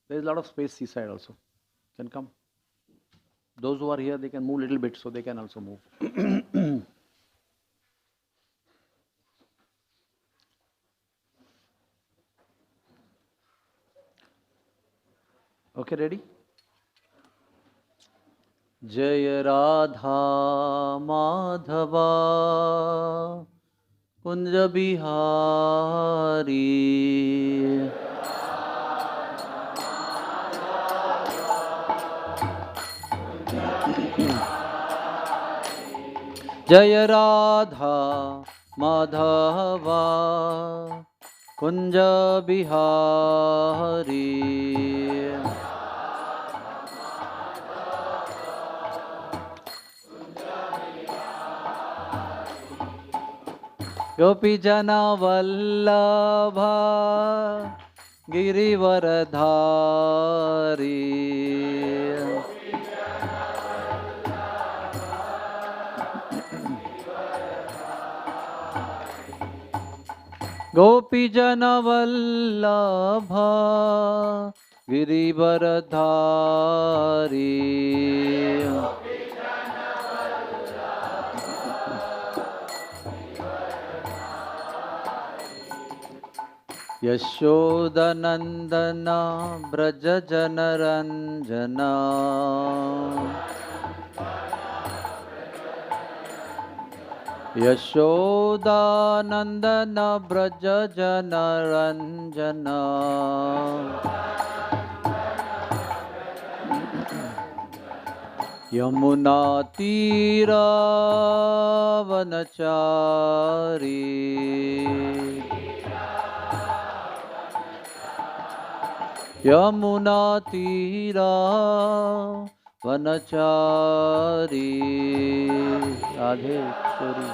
There is a lot of space seaside also. Can come. Those who are here, they can move a little bit, so they can also move. Okay, ready? Jaya Radha Madhava Kunja Bihari Jaya Radha Madhava Kunja Bihari Gopi Jana Vallabha Girivaradhari Gopi Jana Vallabha Girivaradhari Yashodanandana Braja Janaranjana Yashodanandana Braja Janaranjana Yamuna Tira Vanachari Yamuna Tira Vanachari Adheshwari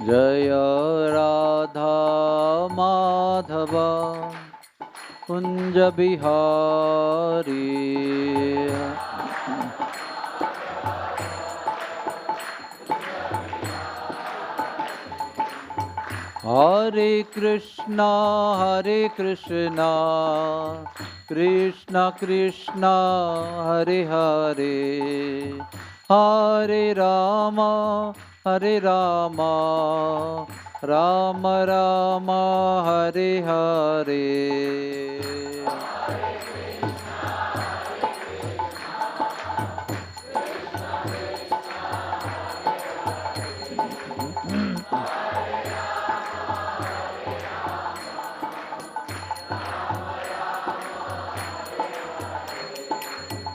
Jaya Radha Madhava Kunja Bihari Hare Krishna Krishna Krishna Hare Hare Hare Rama Rama Rama Hare Hare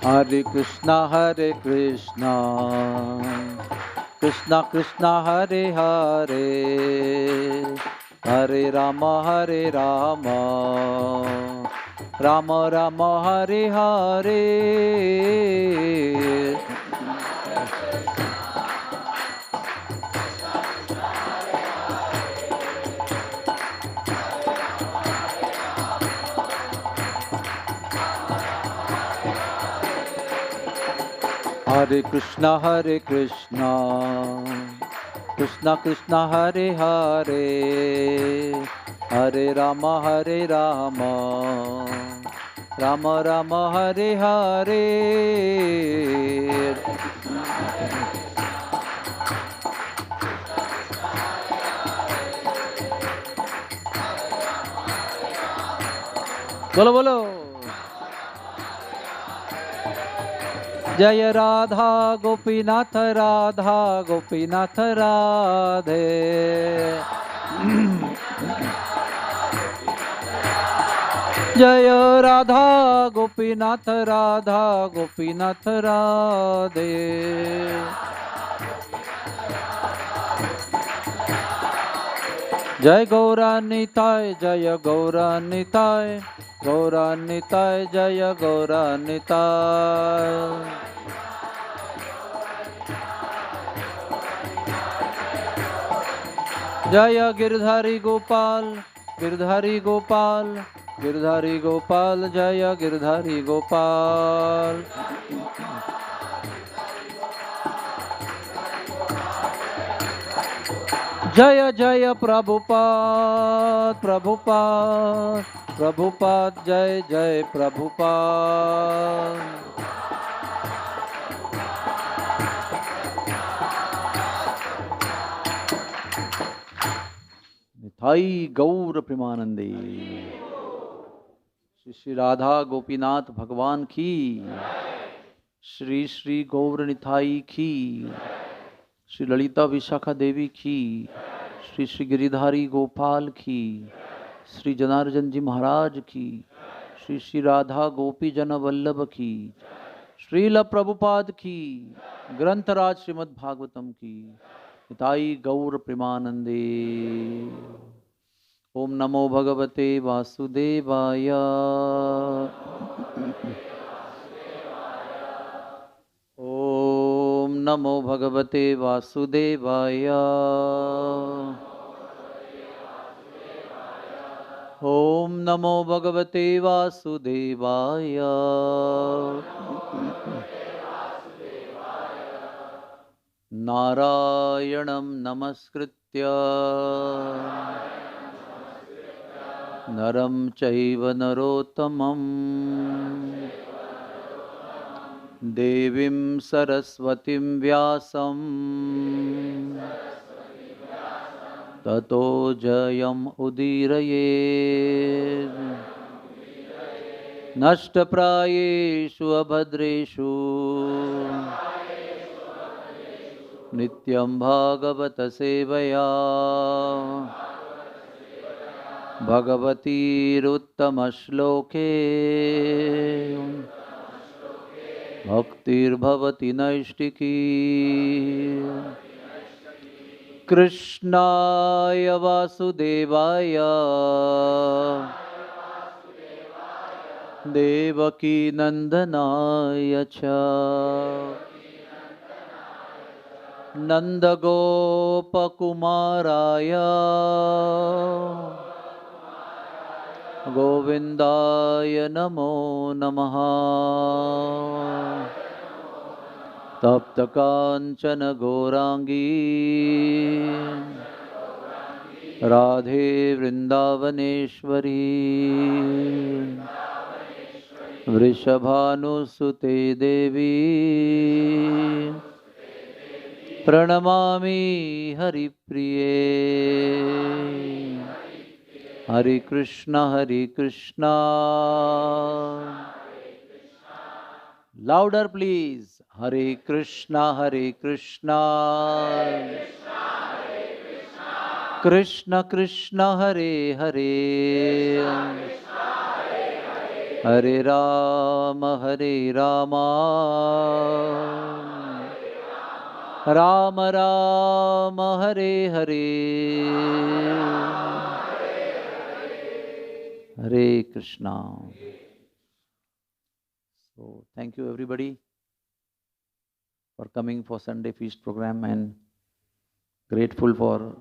Hare Krishna Krishna Krishna Hare Hare Hare Rama Rama Rama Hare Hare Hare Krishna Krishna Krishna Hare Hare Hare Rama Rama Rama Hare Hare Bolo bolo Jaya Radha Gopinath Radha Gopinath Radhe Jaya Radha Gopinath Radha Gopinath Radhe Jai Gauranitai Jaya Gauranitai Gauranitai Jaya Gauranitai Jaya Girdhari Gopal Girdhari Gopal Girdhari Gopal Jaya Girdhari Gopal जय जय प्रभुपाद प्रभुपाद प्रभुपाद जय जय प्रभुपाद। निताई गौर प्रेमानंदे। श्री श्री राधा गोपीनाथ भगवान की, श्री श्री गौर निताई की, श्री ललिता विशाखा देवी की, श्री श्री गिरिधारी गोपाल की, श्री जनार्दन जी महाराज की, श्री श्री राधा गोपी जन वल्लभ की, श्रील प्रभुपाद की, ग्रंथराज श्रीमद् भागवतम की। निताई गौर प्रेमानंदे। ओम नमो भगवते वासुदेवाय। ओम नमो भगवते वासुदेवाय। ओम नमो भगवते वासुदेवाय। नारायणं नमस्कृत्य नरं चैव नरोत्तमं देवीं सरस्वतीं व्यासं ततो जयम् उदीरयेत्। नष्टप्रायेषु अभद्रेषु नित्यं भागवत सेवया भगवतीरुत्तमश्लोके भक्तिर्भवति नैष्टिकी। कृष्णाय वासुदेवाय देवकी नंदनाय च नंदगोपकुमाराय गोविंदाय नमो नमः। तप्तकांचन गौरांगी राधे वृंदावनेश्वरी वृषभानुसुते देवी प्रणमामि हरिप्रिये। Hare Krishna louder please. Hare Krishna Krishna Krishna Hare Hare Hare Ram Ram Ram Hare Hare Hare Krishna. So thank you everybody for coming for Sunday feast program and grateful for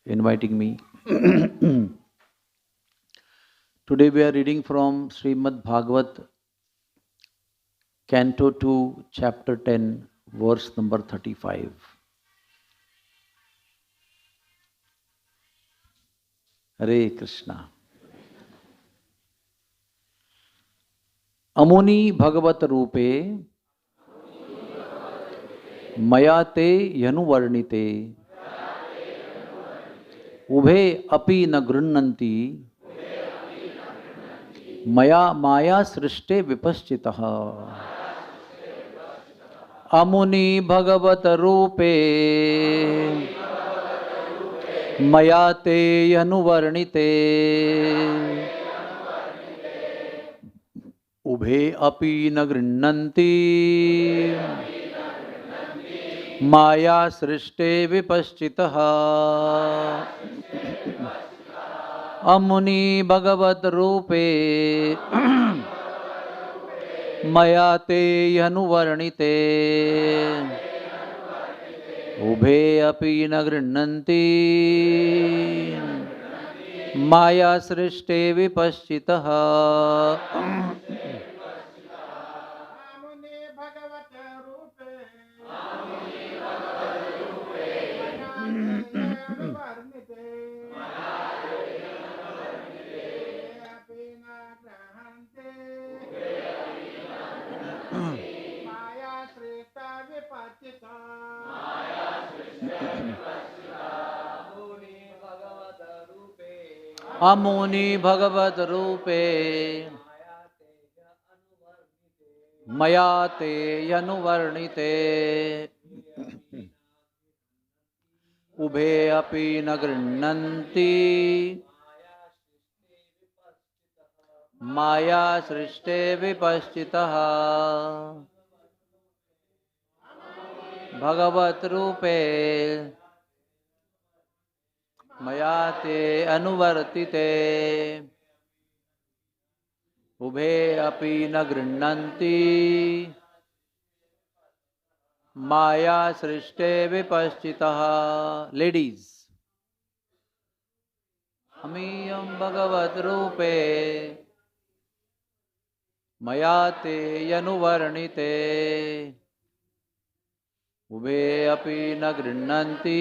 inviting me. Today we are reading from Srimad Bhagavat, Canto 2, Chapter 10, verse number 35. Hare Krishna. अमुनि भगवत रूपे मया ते यनुवर्णिते उभे अपि न गृह्णन्ति मया माया सृष्टे विपश्चितः। अमुनि भगवत रूपे मया ते यनुवर्णिते उभे अपि न गृह्णन्ति माया सृष्टे विपश्चितः। अमुनि भगवत रूपे मया ते यनुवर्णिते उभे अपि न गृह्णन्ति माया सृष्टे विपश्चितः। अमुनि भगवत रूपे मया ते अनुवर्णिते उभे अपि न गृह्णन्ति माया सृष्टे विपश्चितः भगवत रूपे मया ते अनुवर्तिते उभे अपि न गृह्णन्ति माया सृष्टे विपश्चितः. Ladies, अमीयं भगवत रूपे मया ते अनुवर्णिते उभे अपि न गृह्णन्ति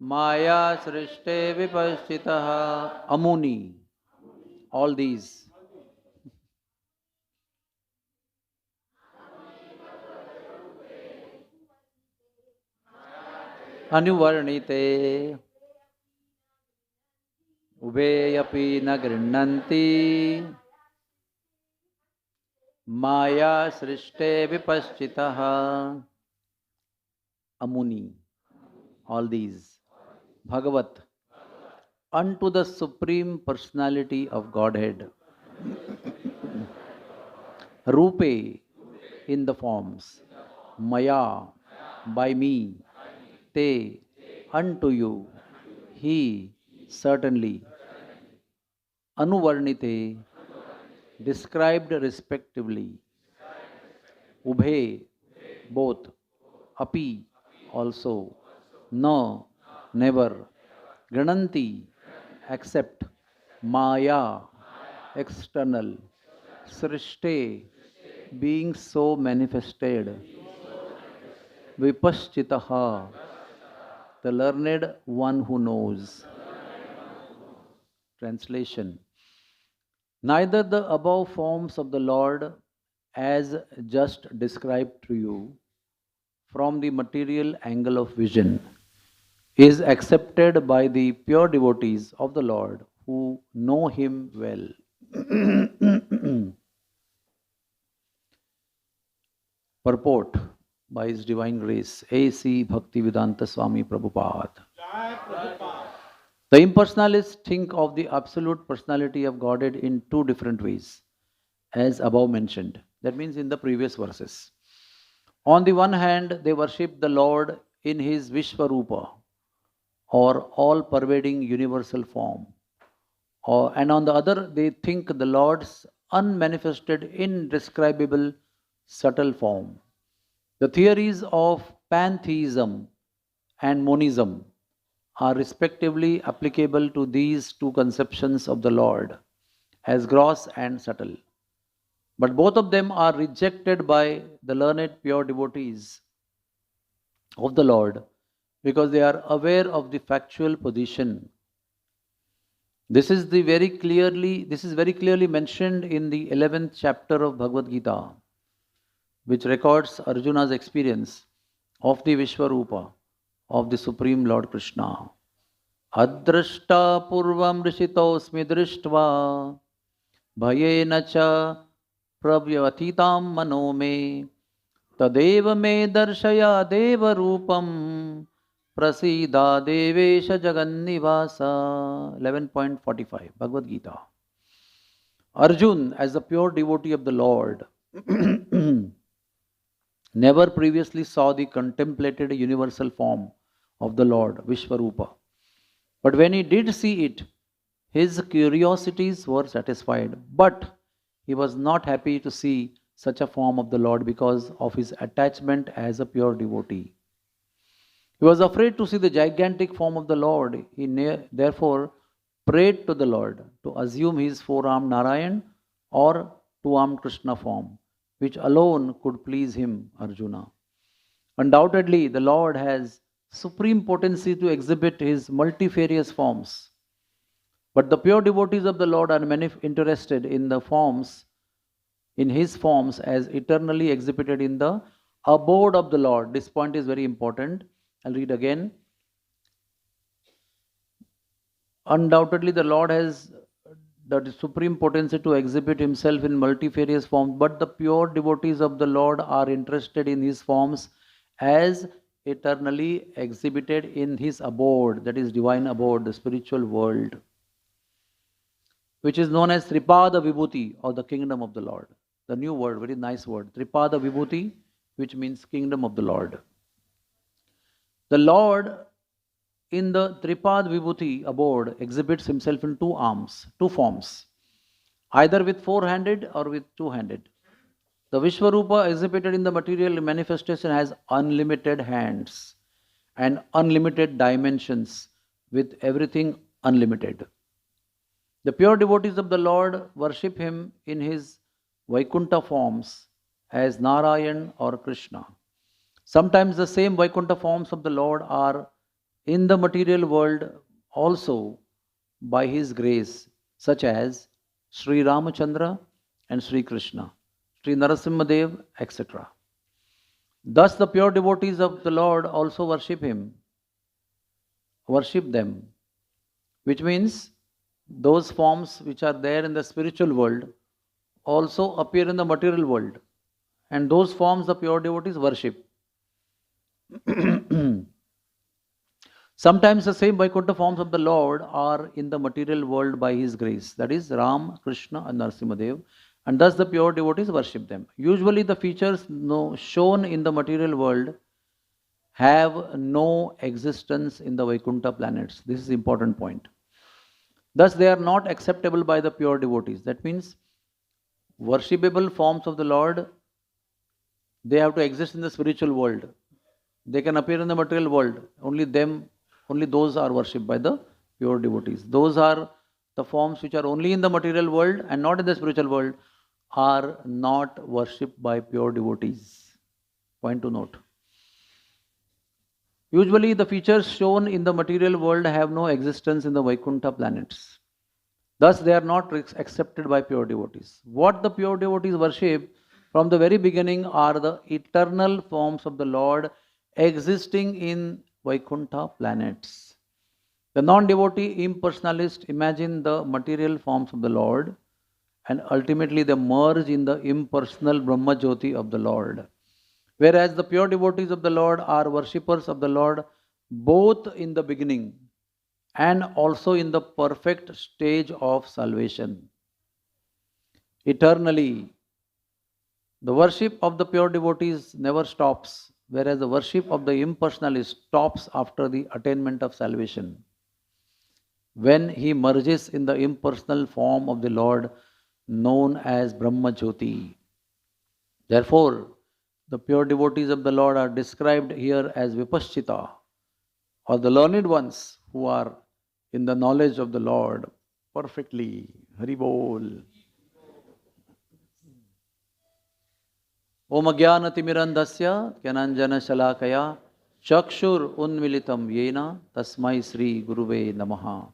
माया सृष्टे विपश्चितः. अमुनि, all these. अनुवर्णिते उभे अपि न गृह्णन्ति माया सृष्टे विपश्चितः. Amuni, all these. Bhagavat, unto the Supreme Personality of Godhead. Rupe, in the forms. Maya, by me. Te, unto you. He, certainly. Anuvarnite, described respectively. Ubhe, both. Api, also. No, never. Grananti, accept. Maya, external. Srishte, being so manifested. Vipaschitaha, the learned one who knows. Translation. Neither the above forms of the Lord, as just described to you, from the material angle of vision, is accepted by the pure devotees of the Lord who know Him well. Purport by His Divine Grace, A.C. Bhaktivedanta Swami Prabhupada. The impersonalists think of the absolute personality of Godhead in two different ways, as above mentioned. That means in the previous verses. On the one hand, they worship the Lord in His Vishwarupa, or all-pervading universal form. And on the other, they think the Lord's unmanifested, indescribable, subtle form. The theories of pantheism and monism are respectively applicable to these two conceptions of the Lord as gross and subtle. But both of them are rejected by the learned pure devotees of the Lord because they are aware of the factual position. This is very clearly mentioned in the 11th chapter of Bhagavad Gita, which records Arjuna's experience of the Vishwarupa of the Supreme Lord Krishna. Adrashta purvam rishitosmi drishtva bhayena cha pravyatitam mano me tadeva me darshaya deva rupam prasida devesha jagannivasa. 11.45 Bhagavad Gita. Arjun, as a pure devotee of the Lord, never previously saw the contemplated universal form of the Lord, Vishwarupa. But when he did see it, his curiosities were satisfied. But he was not happy to see such a form of the Lord because of his attachment as a pure devotee. He was afraid to see the gigantic form of the Lord. He therefore prayed to the Lord to assume his four-armed Narayan or two-armed Krishna form, which alone could please him, Arjuna. Undoubtedly, the Lord has supreme potency to exhibit his multifarious forms. But the pure devotees of the Lord are interested in the forms, in his forms as eternally exhibited in the abode of the Lord. This point is very important. I'll read again. Undoubtedly, the Lord has the supreme potency to exhibit himself in multifarious forms, but the pure devotees of the Lord are interested in his forms as eternally exhibited in his abode, that is divine abode, the spiritual world, which is known as Tripada Vibhuti, or the kingdom of the Lord. The new word, very nice word, Tripada Vibhuti, which means kingdom of the Lord. The Lord in the Tripad Vibhuti abode exhibits himself in two arms, two forms, either with four-handed or with two-handed. The Vishwarupa exhibited in the material manifestation has unlimited hands and unlimited dimensions, with everything unlimited. The pure devotees of the Lord worship him in his Vaikuntha forms as Narayan or Krishna. Sometimes the same Vaikuntha forms of the Lord are in the material world also by his grace, such as Sri Ramachandra and Sri Krishna, Sri Narasimhadev, etc. Thus the pure devotees of the Lord also worship them, which means those forms which are there in the spiritual world also appear in the material world, and those forms the pure devotees worship. Sometimes the same Vaikuntha forms of the Lord are in the material world by his grace, that is Ram, Krishna and Narasimhadev, and thus the pure devotees worship them. Usually the features shown in the material world have no existence in the Vaikuntha planets. This is an important point. Thus they are not acceptable by the pure devotees. That means worshipable forms of the Lord, they have to exist in the spiritual world. They can appear in the material world. Only those are worshipped by the pure devotees. Those are the forms which are only in the material world and not in the spiritual world are not worshipped by pure devotees. Point to note. Usually the features shown in the material world have no existence in the Vaikuntha planets. Thus they are not accepted by pure devotees. What the pure devotees worship from the very beginning are the eternal forms of the Lord existing in Vaikuntha planets. The non-devotee impersonalist imagine the material forms of the Lord and ultimately they merge in the impersonal Brahma Jyoti of the Lord. Whereas the pure devotees of the Lord are worshippers of the Lord both in the beginning and also in the perfect stage of salvation. Eternally, the worship of the pure devotees never stops, whereas the worship of the impersonalist stops after the attainment of salvation, when he merges in the impersonal form of the Lord known as Brahma Jyoti. Therefore, the pure devotees of the Lord are described here as Vipaschita, or the learned ones who are in the knowledge of the Lord perfectly. Hari Bol. Om Ajnanaatimirandhasya Gyananjana Shalakaya Chakshur Unmilitam Yena Tasmai Sri Guruve Namaha.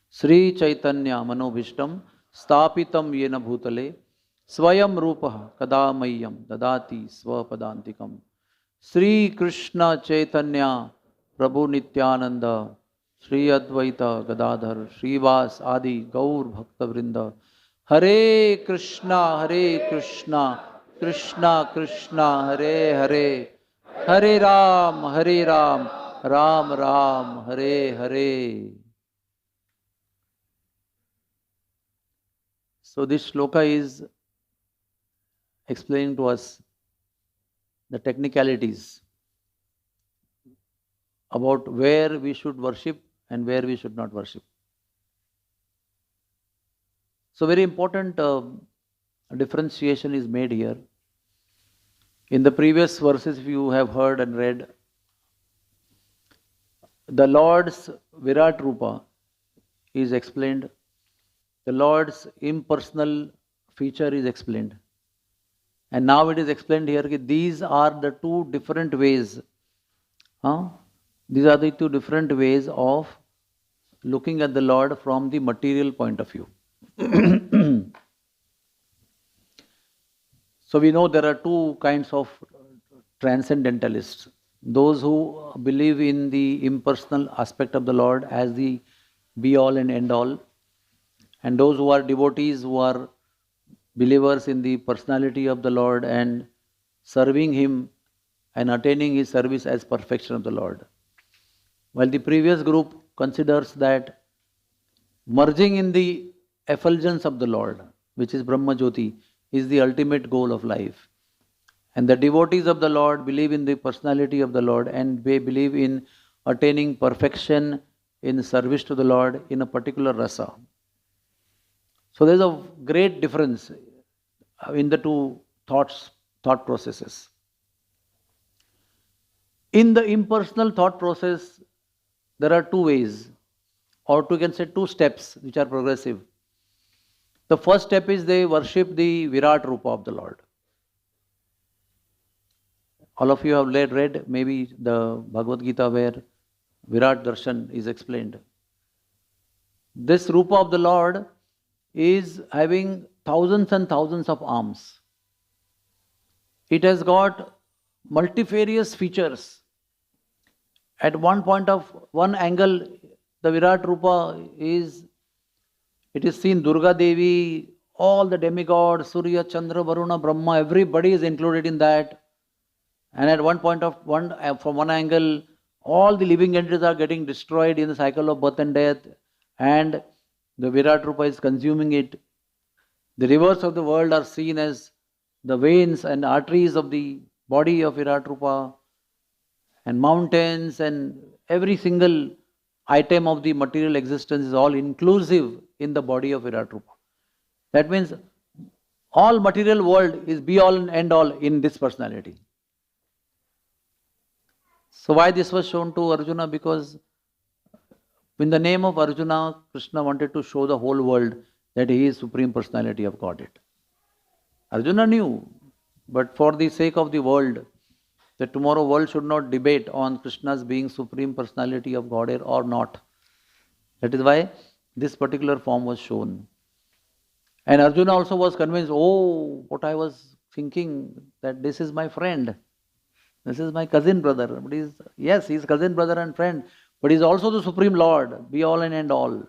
Sri Chaitanya Manobhishtam Stapitam Yena Bhutale Swayam Rupaha Kadamayam Dadati Swapadantikam. Sri Krishna Chaitanya Prabhu Nityananda Sri Advaita Gadadhar Srivas Adi Gaur Bhakta Vrinda. Hare Krishna Krishna Krishna Hare Hare Hare Ram Ram Ram Hare Hare. So this shloka is explaining to us the technicalities about where we should worship and where we should not worship. So very important differentiation is made here. In the previous verses, if you have heard and read, the Lord's Virat Rupa is explained. The Lord's impersonal feature is explained. And now it is explained here that these are the two different ways. These are the two different ways of looking at the Lord from the material point of view. So we know there are two kinds of transcendentalists. Those who believe in the impersonal aspect of the Lord as the be all and end all. And those who are devotees, who are believers in the personality of the Lord and serving Him and attaining His service as perfection of the Lord. While the previous group considers that merging in the effulgence of the Lord, which is Brahma Jyoti, is the ultimate goal of life. And the devotees of the Lord believe in the personality of the Lord and they believe in attaining perfection in service to the Lord in a particular rasa. So there is a great difference in the two thought processes. In the impersonal thought process, there are two ways, or you can say two steps which are progressive. The first step is they worship the Virat Rupa of the Lord. All of you have read maybe the Bhagavad Gita where Virat Darshan is explained. This Rupa of the Lord is having thousands and thousands of arms. It has got multifarious features. At one angle, the Virat Rupa is seen Durga Devi, all the demigods, Surya, Chandra, Varuna, Brahma, everybody is included in that. And at from one angle, all the living entities are getting destroyed in the cycle of birth and death, and the Virat Rupa is consuming it. The rivers of the world are seen as the veins and arteries of the body of Virat Rupa, and mountains and every single item of the material existence is all inclusive in the body of Virat Rupa. That means all material world is be all and end all in this personality. So why this was shown to Arjuna? Because in the name of Arjuna, Krishna wanted to show the whole world that he is Supreme Personality of Godhead. Arjuna knew, but for the sake of the world, that tomorrow world should not debate on Krishna's being Supreme Personality of Godhead or not. That is why this particular form was shown. And Arjuna also was convinced, oh, what I was thinking, that this is my friend. This is my cousin brother. But he is cousin brother and friend, but he is also the Supreme Lord, be all and end all.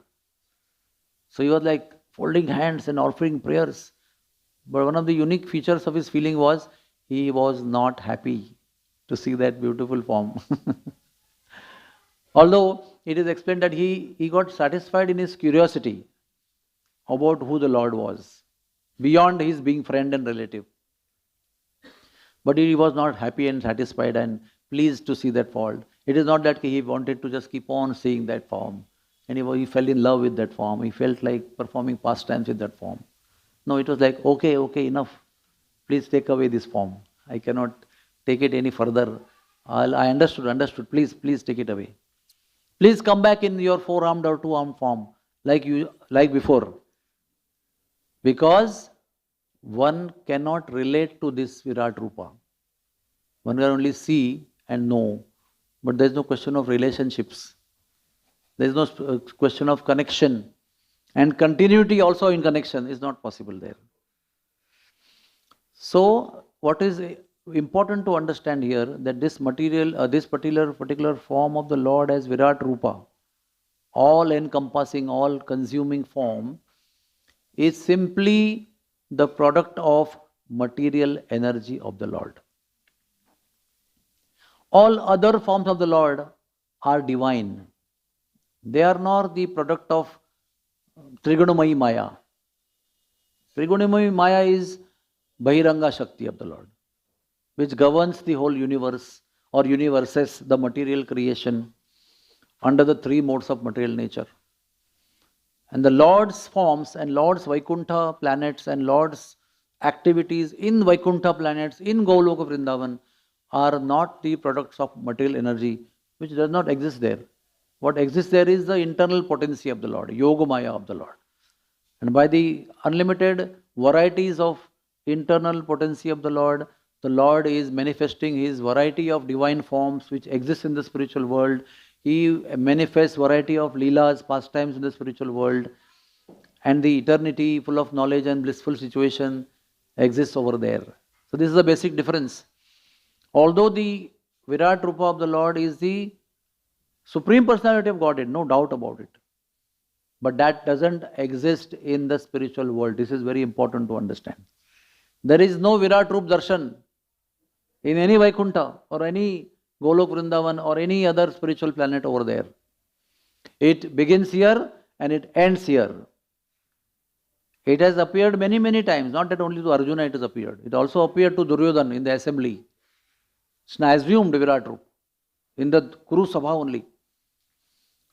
So he was like folding hands and offering prayers. But one of the unique features of his feeling was, he was not happy to see that beautiful form. Although it is explained that he got satisfied in his curiosity about who the Lord was, beyond his being friend and relative. But he was not happy and satisfied and pleased to see that form. It is not that he wanted to just keep on seeing that form. And he fell in love with that form. He felt like performing pastimes with that form. No, it was like, okay, enough. Please take away this form. I cannot take it any further. I understood. Please take it away. Please come back in your four-armed or two-armed form, like before. Because one cannot relate to this Virat Rupa. One can only see and know, but there is no question of relationships. There is no question of connection. And continuity also in connection is not possible there. So, what is important to understand here, that this particular form of the Lord as Virat Rupa, all encompassing, all consuming form, is simply the product of material energy of the Lord. All other forms of the Lord are divine. They are not the product of Trigunamayi Maya. Trigunamayi Maya is Bahiranga Shakti of the Lord, which governs the whole universe or universes, the material creation, under the three modes of material nature. And the Lord's forms and Lord's Vaikuntha planets and Lord's activities in Vaikuntha planets, in Goloka Vrindavan, are not the products of material energy, which does not exist there. What exists there is the internal potency of the Lord, Yogamaya of the Lord. And by the unlimited varieties of internal potency of the Lord is manifesting His variety of divine forms which exist in the spiritual world. He manifests variety of leelas, pastimes in the spiritual world, and the eternity full of knowledge and blissful situation exists over there. So this is the basic difference. Although the Virat Rupa of the Lord is the Supreme Personality of Godhead, no doubt about it. but that doesn't exist in the spiritual world. This is very important to understand. There is no Virat Roop Darshan in any Vaikuntha or any Golok Vrindavan or any other spiritual planet over there. It begins here and it ends here. It has appeared many, many times. Not that only to Arjuna it has appeared. It also appeared to Duryodhana in the assembly. It's an assumed Virat Roop in the Kuru Sabha only.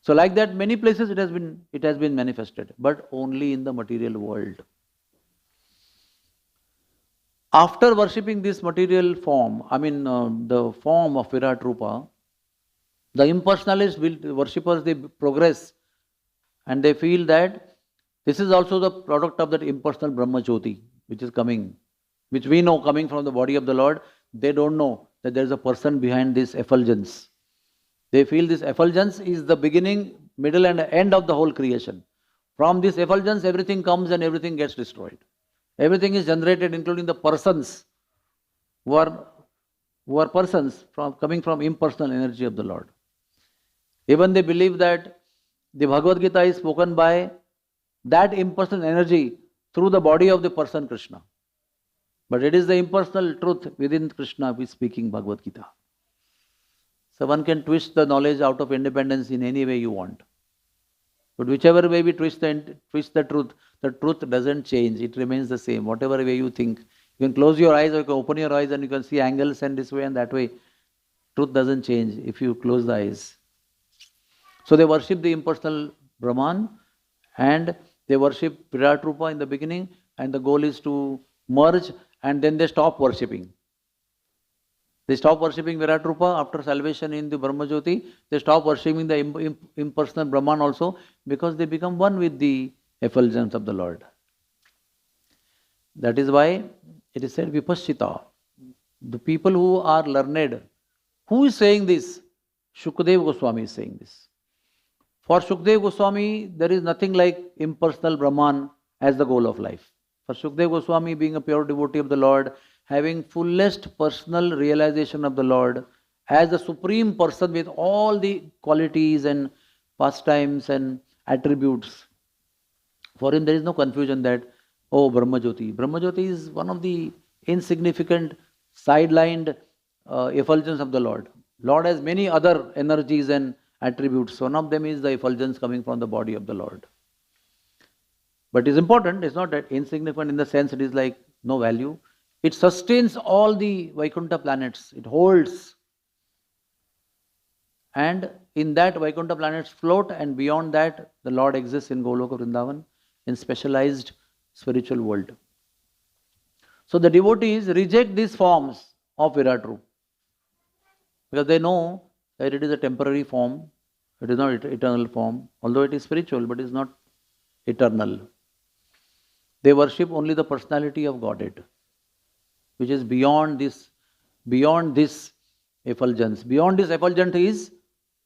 So like that, many places it has been manifested, but only in the material world. After worshipping this material form, the form of Virat Rupa, the impersonalist worshippers, they progress and they feel that this is also the product of that impersonal Brahma Jyoti, which is coming, which we know coming from the body of the Lord. They don't know that there is a person behind this effulgence. They feel this effulgence is the beginning, middle and end of the whole creation. From this effulgence, everything comes and everything gets destroyed. Everything is generated, including the persons who are persons coming from impersonal energy of the Lord. Even they believe that the Bhagavad Gita is spoken by that impersonal energy through the body of the person Krishna. But it is the impersonal truth within Krishna who is speaking Bhagavad Gita. So one can twist the knowledge out of independence in any way you want. But whichever way we twist the truth doesn't change. It remains the same. Whatever way you think. You can close your eyes or you can open your eyes and you can see angles and this way and that way. Truth doesn't change if you close the eyes. So they worship the impersonal Brahman and they worship Virat Rupa in the beginning, and the goal is to merge, and then they stop worshipping. They stop worshipping Virat Rupa after salvation in the Brahma Jyoti. They stop worshipping the impersonal Brahman also, because they become one with the effulgence of the Lord. That is why it is said Vipassita. The people who are learned. Who is saying this? Shukdev Goswami is saying this. For Shukdev Goswami, there is nothing like impersonal Brahman as the goal of life. For Shukdev Goswami, being a pure devotee of the Lord, having fullest personal realization of the Lord as the supreme person with all the qualities and pastimes and attributes, for him there is no confusion that, oh, Brahma Jyoti. Brahma Jyoti is one of the insignificant, sidelined effulgence of the Lord. Lord has many other energies and attributes. One of them is the effulgence coming from the body of the Lord. But it is important, it's not that insignificant in the sense it is like no value. It sustains all the Vaikuntha planets. It holds. And in that Vaikuntha planets float, and beyond that the Lord exists in Goloka Vrindavan in specialized spiritual world. So the devotees reject these forms of Virat Rupa because they know that it is a temporary form. It is not eternal form. Although it is spiritual, but it is not eternal. They worship only the personality of Godhead, which is beyond this effulgence. Beyond this effulgence is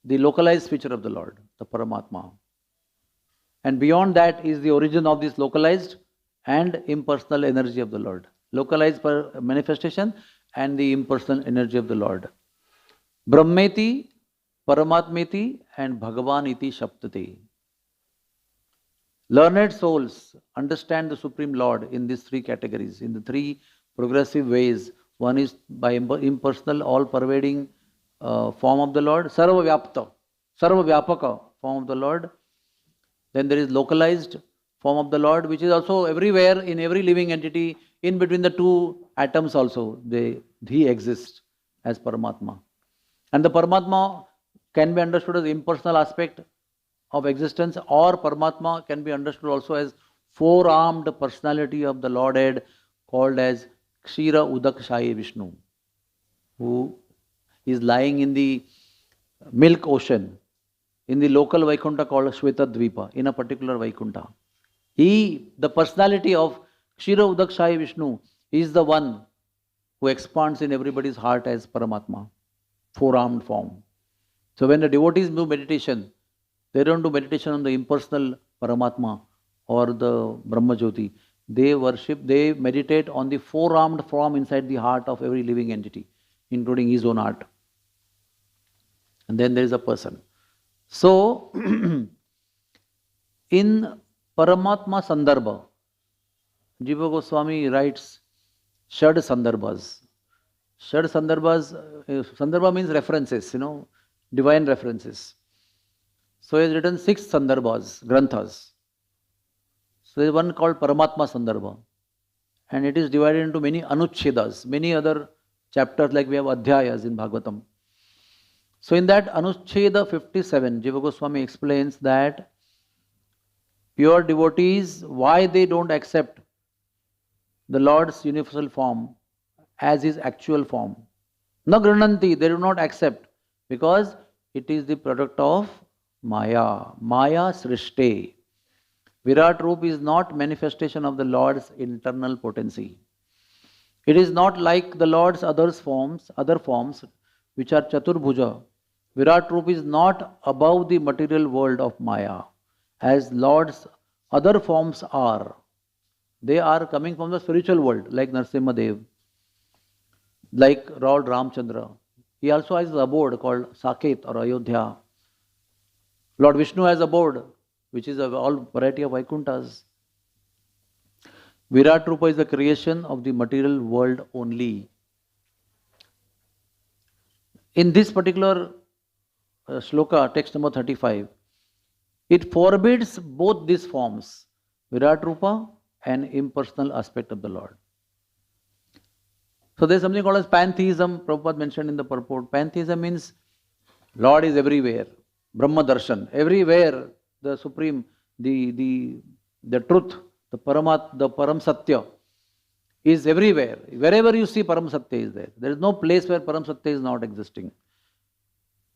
the localized feature of the Lord, the Paramatma. And beyond that is the origin of this localized and impersonal energy of the Lord. Localized manifestation and the impersonal energy of the Lord. Brahmeti, Paramatmeti and Bhagavan iti Shaptate. Learned souls understand the Supreme Lord in these three categories, in the three progressive ways. One is by impersonal, all-pervading form of the Lord, Sarva Vyapta, Sarva Vyapaka form of the Lord. Then there is localized form of the Lord, which is also everywhere in every living entity. In between the two atoms also, He exists as Paramatma. And the Paramatma can be understood as impersonal aspect of existence, or Paramatma can be understood also as four-armed personality of the Lordhead, called as Kshira Udakshayi Vishnu, who is lying in the milk ocean, in the local Vaikuntha called Shweta Dvipa, in a particular Vaikuntha. He, the personality of Kshira Udakshayi Vishnu, is the one who expands in everybody's heart as Paramatma, four-armed form. So when the devotees do meditation, they don't do meditation on the impersonal Paramatma or the Brahma Jyoti. They meditate on the four-armed form inside the heart of every living entity, including his own heart. And then there is a person. So, In Paramatma Sandarbha, Jiva Goswami writes Shad Sandarbhas. Shad Sandarbhas, Sandarbha means references, divine references. So he has written 6 Sandarbhas, Granthas. So there is one called Paramatma Sandarbha. And it is divided into many Anuchedas, many other chapters like we have Adhyayas in Bhagavatam. So in that Anucheda 57, Jiva Goswami explains that pure devotees, why they don't accept the Lord's universal form as his actual form. Na grananti, they do not accept, because it is the product of Maya. Maya srishte. Virat Roop is not manifestation of the Lord's internal potency. It is not like the Lord's other forms, which are Chaturbhuja. Virat Roop is not above the material world of Maya, as Lord's other forms are. They are coming from the spiritual world, like Narasimhadev, like Lord Ramchandra. He also has an abode called Saket or Ayodhya. Lord Vishnu has abode, which is all variety of Vaikunthas. Virat Rupa is the creation of the material world only. In this particular shloka, text number 35, it forbids both these forms, Virat Rupa and impersonal aspect of the Lord. So there is something called as pantheism, Prabhupada mentioned in the purport. Pantheism means Lord is everywhere, Brahma Darshan, everywhere the Supreme, the truth, the Param Satya is everywhere. Wherever you see Param Satya is there. There is no place where Param Satya is not existing.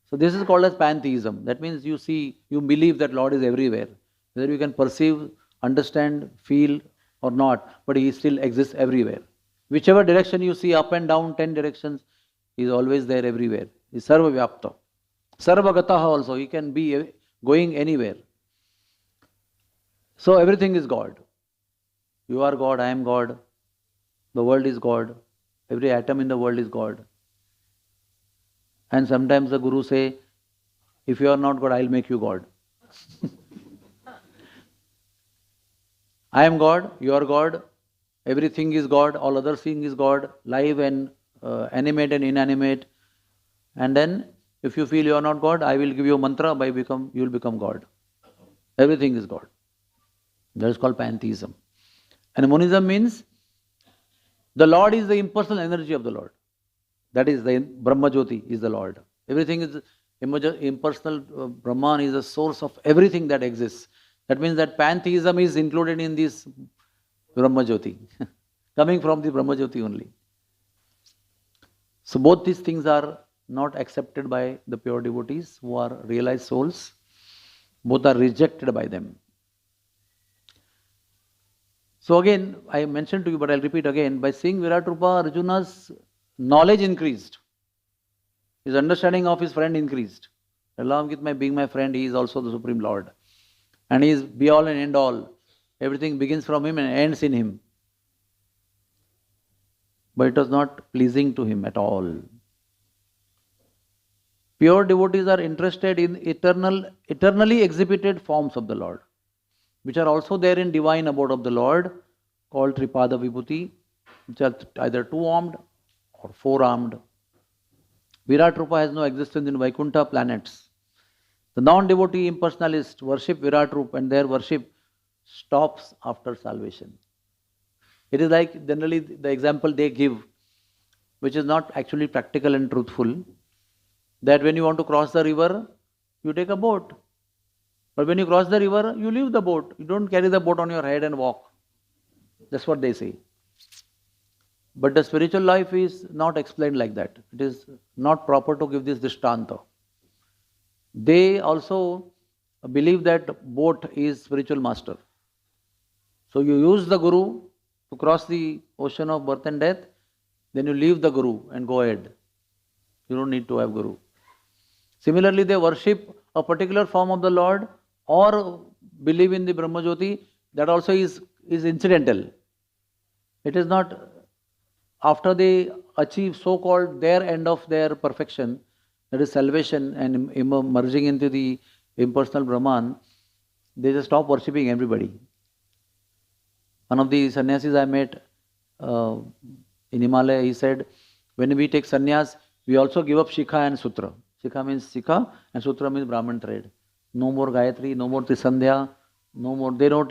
So this is called as pantheism. That means you believe that Lord is everywhere. Whether you can perceive, understand, feel or not, but He still exists everywhere. Whichever direction you see, up and down, 10 directions, He is always there everywhere. He is Sarva Vyapta. Sarva Gataha also, He can be going anywhere. So everything is God. You are God, I am God. The world is God. Every atom in the world is God. And sometimes the Guru say, if you are not God, I will make you God. I am God, you are God, everything is God, all other thing is God, live and animate and inanimate. And then, if you feel you are not God, I will give you a mantra, you will become God. Everything is God. That is called pantheism. And monism means the Lord is the impersonal energy of the Lord. That is the Brahma Jyoti is the Lord. Everything is impersonal. Brahman is the source of everything that exists. That means that pantheism is included in this Brahma Jyoti, coming from the Brahma Jyoti only. So both these things are not accepted by the pure devotees who are realized souls. Both are rejected by them. So again, I mentioned to you, but I'll repeat again, by seeing Virat Rupa, Arjuna's knowledge increased. His understanding of his friend increased. Along with being my friend, he is also the Supreme Lord. And he is be all and end all. Everything begins from him and ends in him. But it was not pleasing to him at all. Pure devotees are interested in eternally exhibited forms of the Lord, which are also there in divine abode of the Lord, called Tripada Vibhuti, which are either two-armed or four-armed. Virat Rupa has no existence in Vaikuntha planets. The non-devotee impersonalists worship Virat Rupa and their worship stops after salvation. It is like generally the example they give, which is not actually practical and truthful, that when you want to cross the river, you take a boat. But when you cross the river, you leave the boat. You don't carry the boat on your head and walk. That's what they say. But the spiritual life is not explained like that. It is not proper to give this drishtanta. They also believe that boat is spiritual master. So you use the Guru to cross the ocean of birth and death, then you leave the Guru and go ahead. You don't need to have Guru. Similarly, they worship a particular form of the Lord or believe in the Brahma Jyoti. That also is incidental. It is not after they achieve so-called their end of their perfection, that is salvation and merging into the impersonal Brahman, They just stop worshipping everybody. One of the sannyasis I met in Himalaya, he said, when we take sannyas, we also give up Shikha and Sutra. Shikha means Shikha and Sutra means Brahman thread. No more Gayatri, no more Trisandhya, no more. They don't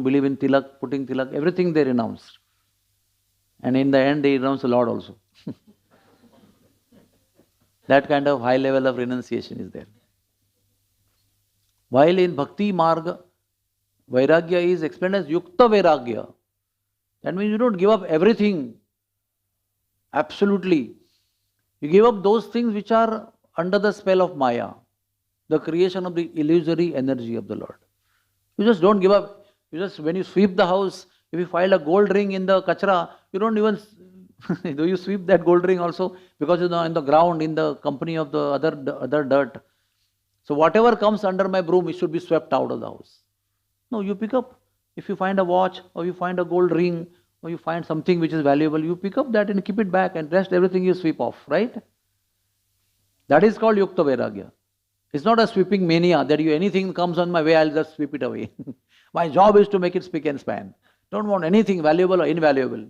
believe in tilak, putting tilak, everything they renounced. And in the end, they renounce the Lord also. That kind of high level of renunciation is there. While in Bhakti Marga, Vairagya is explained as Yukta Vairagya. That means you don't give up everything. Absolutely. You give up those things which are under the spell of Maya, the creation of the illusory energy of the Lord. You just don't give up. You just, when you sweep the house, if you find a gold ring in the kachra, you don't even, do you sweep that gold ring also? Because you know, in the ground, in the company of the other dirt. So whatever comes under my broom, it should be swept out of the house. No, you pick up. If you find a watch, or you find a gold ring, or you find something which is valuable, you pick up that and keep it back, and rest everything you sweep off, right? That is called Yukta Vairagya. It's not a sweeping mania that anything comes on my way, I'll just sweep it away. My job is to make it spick and span. Don't want anything valuable or invaluable.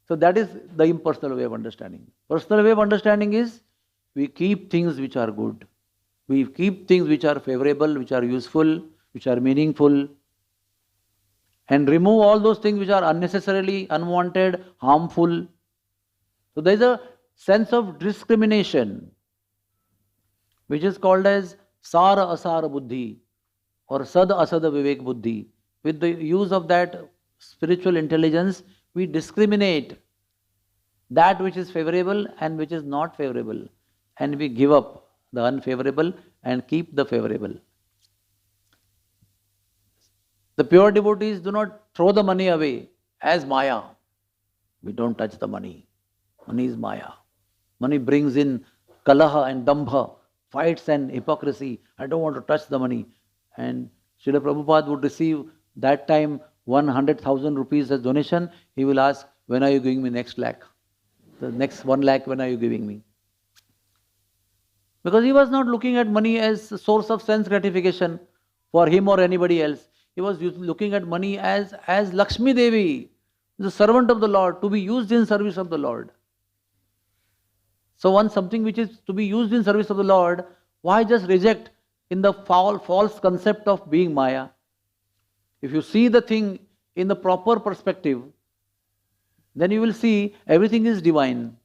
So that is the impersonal way of understanding. Personal way of understanding is, we keep things which are good. We keep things which are favorable, which are useful, which are meaningful, and remove all those things which are unnecessarily unwanted, harmful. So there is a sense of discrimination, which is called as Sara Asara Buddhi or Sad Asada Vivek Buddhi. With the use of that spiritual intelligence, we discriminate that which is favorable and which is not favorable, and we give up the unfavorable and keep the favorable. The pure devotees do not throw the money away as Maya. We don't touch the money. Money is Maya. Money brings in kalaha and dambha, fights and hypocrisy. I don't want to touch the money. And Srila Prabhupada would receive that time 100,000 rupees as donation. He will ask, when are you giving me next lakh? The next 1 lakh, when are you giving me? Because he was not looking at money as a source of sense gratification for him or anybody else. He was looking at money as Lakshmi Devi, the servant of the Lord, to be used in service of the Lord. So once something which is to be used in service of the Lord, why just reject in the false concept of being Maya? If you see the thing in the proper perspective, then you will see everything is divine.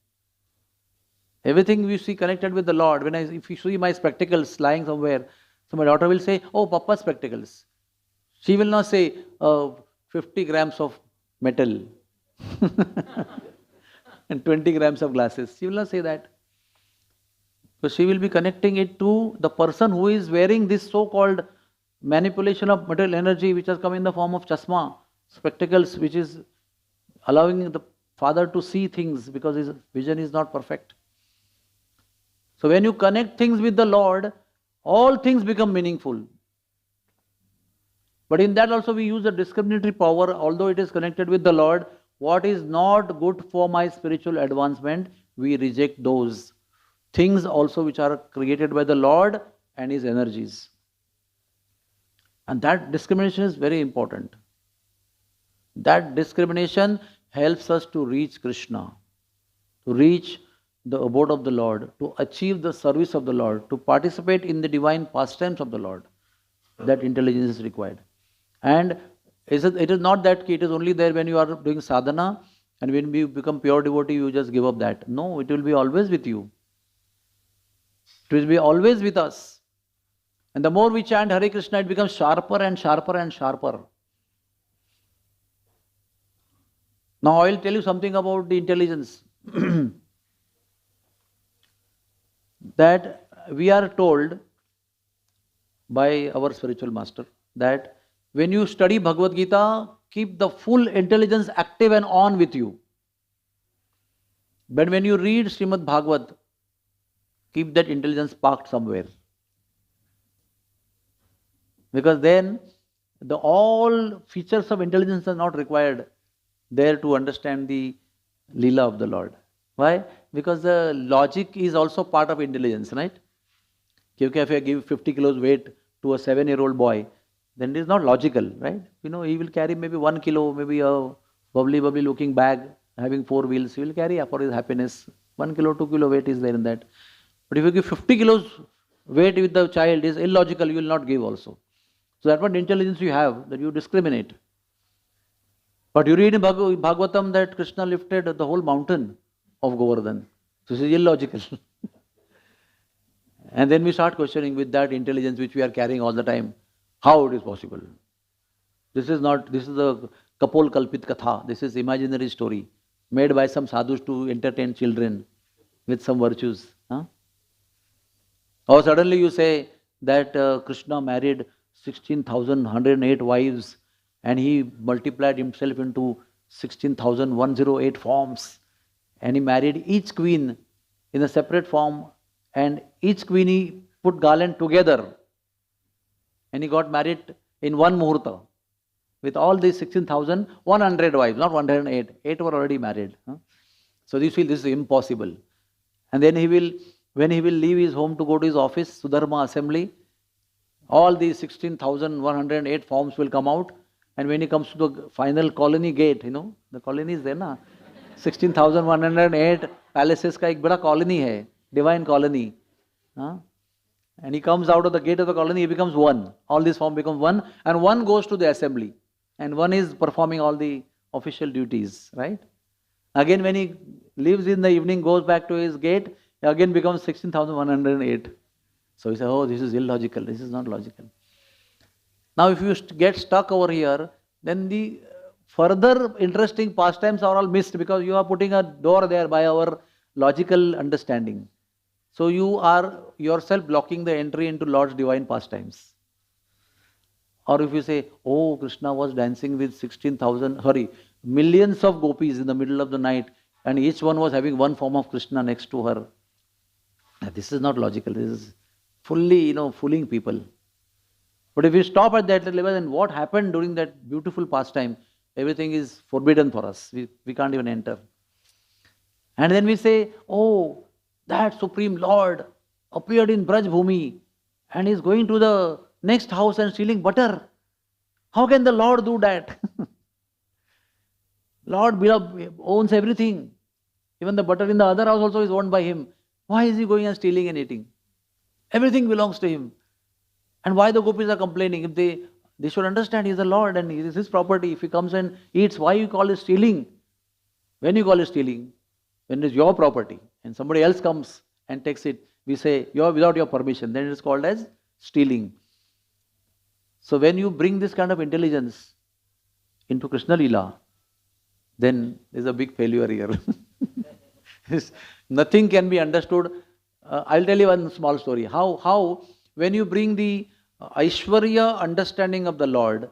Everything we see connected with the Lord. If you see my spectacles lying somewhere, so my daughter will say, oh, Papa's spectacles. She will not say 50 grams of metal and 20 grams of glasses. She will not say that. So she will be connecting it to the person who is wearing this so-called manipulation of material energy, which has come in the form of chasma, spectacles, which is allowing the father to see things because his vision is not perfect. So when you connect things with the Lord, all things become meaningful. But in that also we use a discriminatory power, although it is connected with the Lord. What is not good for my spiritual advancement, we reject those things also which are created by the Lord and His energies. And that discrimination is very important. That discrimination helps us to reach Krishna, to reach the abode of the Lord, to achieve the service of the Lord, to participate in the divine pastimes of the Lord. That intelligence is required. And it is not that it is only there when you are doing sadhana, and when you become pure devotee, you just give up that. No, it will be always with you. It will be always with us. And the more we chant Hare Krishna, it becomes sharper and sharper and sharper. Now I will tell you something about the intelligence. That we are told by our spiritual master that when you study Bhagavad Gita, keep the full intelligence active and on with you. But when you read Srimad Bhagavat, keep that intelligence parked somewhere. Because then all features of intelligence are not required there to understand the leela of the Lord. Why? Because the logic is also part of intelligence, right? If I give 50 kilos weight to a 7-year-old boy, then it is not logical, right? He will carry maybe 1 kilo, maybe a bubbly looking bag having 4 wheels. He will carry for his happiness. 1 kilo, 2 kilo weight is there in that. But if you give 50 kilos weight with the child, is illogical. You will not give also. So that what intelligence you have, that you discriminate. But you read in Bhagavatam that Krishna lifted the whole mountain of Govardhan. So this is illogical. And then we start questioning with that intelligence which we are carrying all the time, how it is possible. This is a Kapol Kalpit Katha. This is imaginary story made by some sadhus to entertain children with some virtues. Huh? Or suddenly you say that Krishna married 16,108 wives and he multiplied himself into 16,108 forms, and he married each queen in a separate form, and each queen he put garland together, and he got married in one muhurta with all these 16,100 wives, not 108. 8 were already married. So you feel this is impossible. And then when he will leave his home to go to his office, Sudharma assembly, all these 16,108 forms will come out. And when he comes to the final colony gate, the colony is there, na? 16,108 palaces ka ek bada colony hai, divine colony. And he comes out of the gate of the colony, he becomes one. All these forms become one, and one goes to the assembly. And one is performing all the official duties, right? Again, when he leaves in the evening, goes back to his gate, he again becomes 16,108. So he says, oh, this is illogical, this is not logical. Now if you get stuck over here, then the further interesting pastimes are all missed because you are putting a door there by our logical understanding. So you are yourself blocking the entry into Lord's divine pastimes. Or if you say, oh, Krishna was dancing with millions of gopis in the middle of the night, and each one was having one form of Krishna next to her. This is not logical. This is fully, fooling people. But if we stop at that level, then what happened during that beautiful pastime, everything is forbidden for us. We can't even enter. And then we say, oh, that Supreme Lord appeared in Braj Bhumi and is going to the next house and stealing butter. How can the Lord do that? Lord owns everything. Even the butter in the other house also is owned by him. Why is he going and stealing and eating? Everything belongs to him. And why the gopis are complaining? If they should understand he is the Lord and it is his property. If he comes and eats, why you call it stealing? When you call it stealing? When it is your property and somebody else comes and takes it, we say, you are without your permission. Then it is called as stealing. So when you bring this kind of intelligence into Krishna Leela, then there is a big failure here. Nothing can be understood. I'll tell you one small story. How when you bring the Aishwarya understanding of the Lord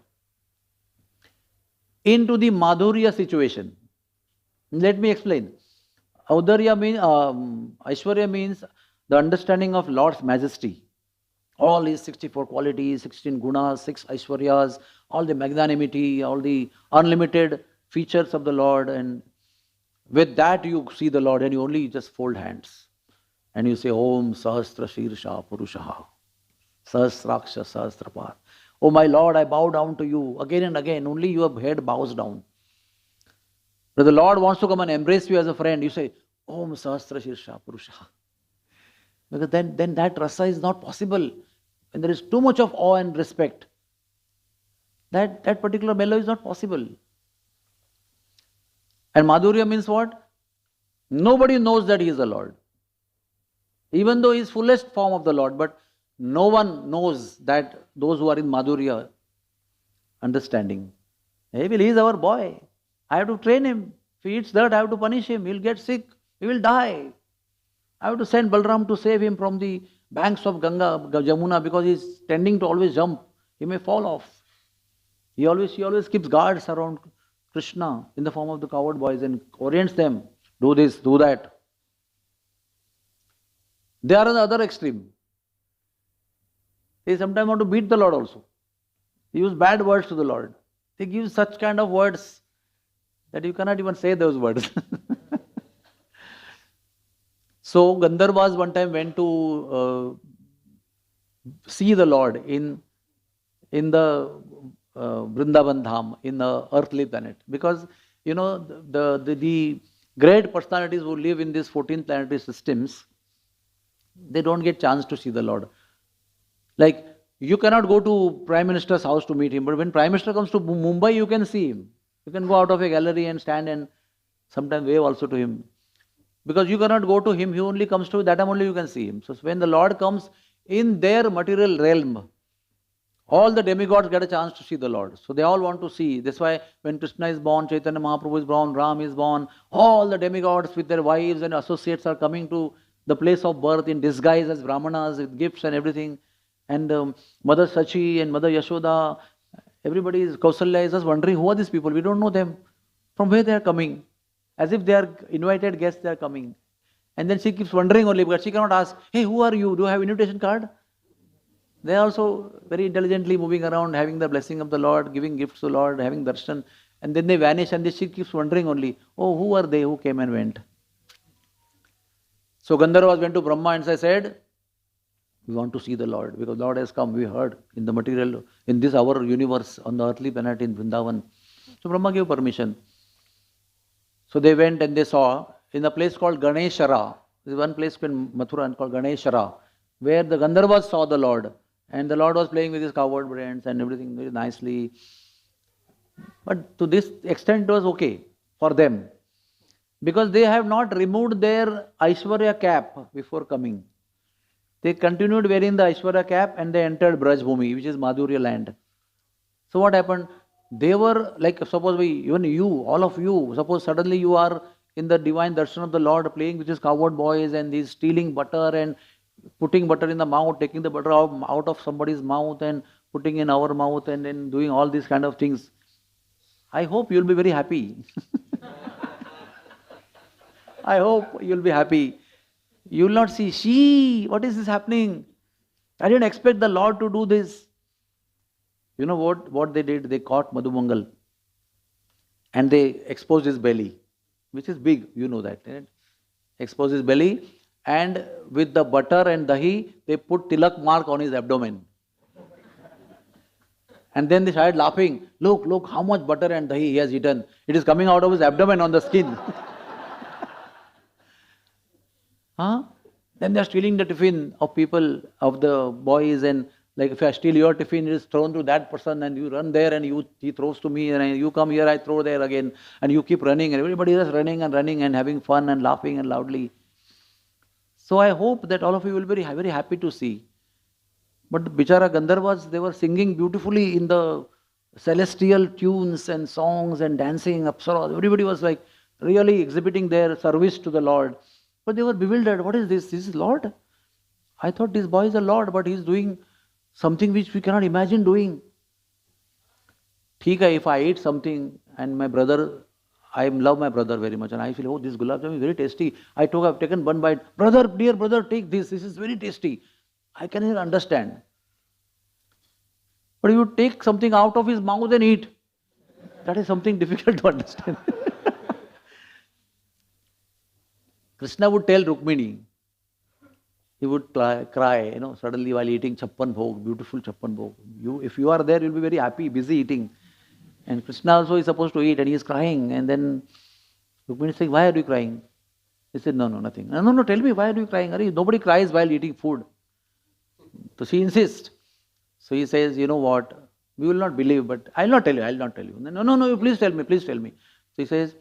into the Madurya situation. Let me explain. Aishwarya means the understanding of Lord's majesty. All his 64 qualities, 16 gunas, 6 Aishwaryas, all the magnanimity, all the unlimited features of the Lord, and with that you see the Lord and you only just fold hands. And you say, Om Sahasra Shirsha Purushaha. Sahasraksha Sahasrapad. Oh my Lord, I bow down to you again and again. Only your head bows down. But the Lord wants to come and embrace you as a friend. You say, Om Sahasra Shirsha Purushaha. Because then that rasa is not possible. When there is too much of awe and respect, that particular mellow is not possible. And Madhurya means what? Nobody knows that he is the Lord. Even though he is fullest form of the Lord, but no one knows that those who are in Madhurya understanding. Hey, well, he is our boy. I have to train him. If he eats dirt, I have to punish him. He will get sick. He will die. I have to send Balram to save him from the banks of Jamuna, because he is tending to always jump. He may fall off. He always keeps guards around Krishna in the form of the coward boys and orients them. Do this, do that. They are on the other extreme. They sometimes want to beat the Lord also. They use bad words to the Lord. They give such kind of words that you cannot even say those words. So Gandharvas one time went to see the Lord in the Vrindavan Dham, in the earthly planet. Because, the great personalities who live in these 14 planetary systems, they don't get chance to see the Lord. Like, you cannot go to Prime Minister's house to meet him, but when Prime Minister comes to Mumbai, you can see him. You can go out of a gallery and stand and sometimes wave also to him. Because you cannot go to him, he only comes to that time only you can see him. So when the Lord comes in their material realm, all the demigods get a chance to see the Lord. So they all want to see. That's why when Krishna is born, Chaitanya Mahaprabhu is born, Ram is born, all the demigods with their wives and associates are coming to the place of birth in disguise as Brahmanas with gifts and everything. And Mother Sachi and Mother Yashoda, everybody is, Kausalya is just wondering, who are these people? We don't know them. From where they are coming? As if they are invited guests, they are coming. And then she keeps wondering only, because she cannot ask, hey, who are you? Do you have invitation card? They are also very intelligently moving around, having the blessing of the Lord, giving gifts to the Lord, having darshan. And then they vanish and she keeps wondering only, oh, who are they who came and went? So Gandharvas went to Brahma and said, we want to see the Lord, because Lord has come, we heard, in the material, in this our universe, on the earthly planet in Vrindavan. So Brahma gave permission. So they went and they saw, in a place called Ganeshara, there is one place in Mathura called Ganeshara, where the Gandharvas saw the Lord. And the Lord was playing with his coward brands and everything very nicely. But to this extent it was okay for them. Because they have not removed their Aishwarya cap before coming. They continued wearing the Aishwarya cap and they entered Braj Bhumi, which is Madurya land. So what happened? They were like, suppose even you, all of you, suppose suddenly you are in the divine darshan of the Lord playing with his coward boys and he's stealing butter and putting butter in the mouth, taking the butter out of somebody's mouth and putting in our mouth and then doing all these kind of things. I hope you'll be very happy. I hope you'll be happy. You will not see, what is this happening? I didn't expect the Lord to do this. You know what they did? They caught Madhumangal and they exposed his belly, which is big, you know that. Right? Exposed his belly and with the butter and dahi, they put tilak mark on his abdomen. And then they started laughing. Look how much butter and dahi he has eaten. It is coming out of his abdomen on the skin. Huh? Then they are stealing the tiffin of people, of the boys, and like if I steal your tiffin, it is thrown to that person and you run there and he throws to me and you come here, I throw there again and you keep running and everybody is running and having fun and laughing and loudly. So I hope that all of you will be very happy to see. But the Bichara Gandharvas, they were singing beautifully in the celestial tunes and songs and dancing, apsaras. Everybody was like really exhibiting their service to the Lord. But they were bewildered. What is this? This is Lord? I thought this boy is a Lord, but he is doing something which we cannot imagine doing. If I eat something and my brother, I love my brother very much and I feel, oh, this gulab jamun is very tasty. I've taken one bite. Brother, dear brother, take this. This is very tasty. I can even understand. But you take something out of his mouth and eat. That is something difficult to understand. Krishna would tell Rukmini, he would cry, suddenly while eating chappan bhog, beautiful chappan bhog. If you are there, you'll be very happy, busy eating. And Krishna also is supposed to eat and he is crying. And then Rukmini is saying, why are you crying? He said, no, nothing. No, tell me, why are you crying? Nobody cries while eating food. So she insists. So he says, you know what, we will not believe, but I'll not tell you. No, please tell me. So he says,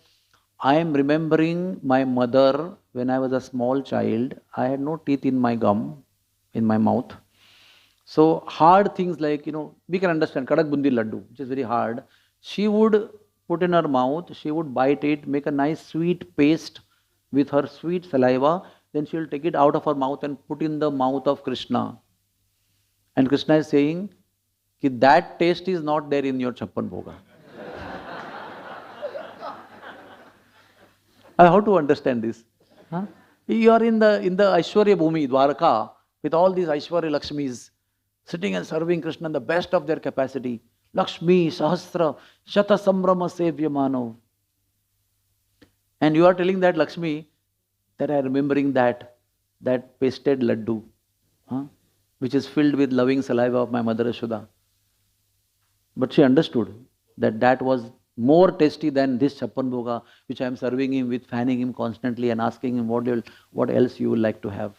I am remembering my mother when I was a small child. I had no teeth in my gum, in my mouth. So hard things like, we can understand, kadak bundi laddu, which is very hard. She would put in her mouth, she would bite it, make a nice sweet paste with her sweet saliva. Then she will take it out of her mouth and put in the mouth of Krishna. And Krishna is saying, that taste is not there in your chappan bhoga. How to understand this? Huh? You are in the Aishwarya Bhumi, Dwaraka, with all these Aishwarya Lakshmis, sitting and serving Krishna in the best of their capacity. Lakshmi, Sahasra, Shata Sambrama Sevya Manav. And you are telling that Lakshmi that I am remembering that pasted laddu, which is filled with loving saliva of my mother Yashoda. But she understood that that was more tasty than this chappan bhoga, which I am serving him with, fanning him constantly and asking him what else you would like to have.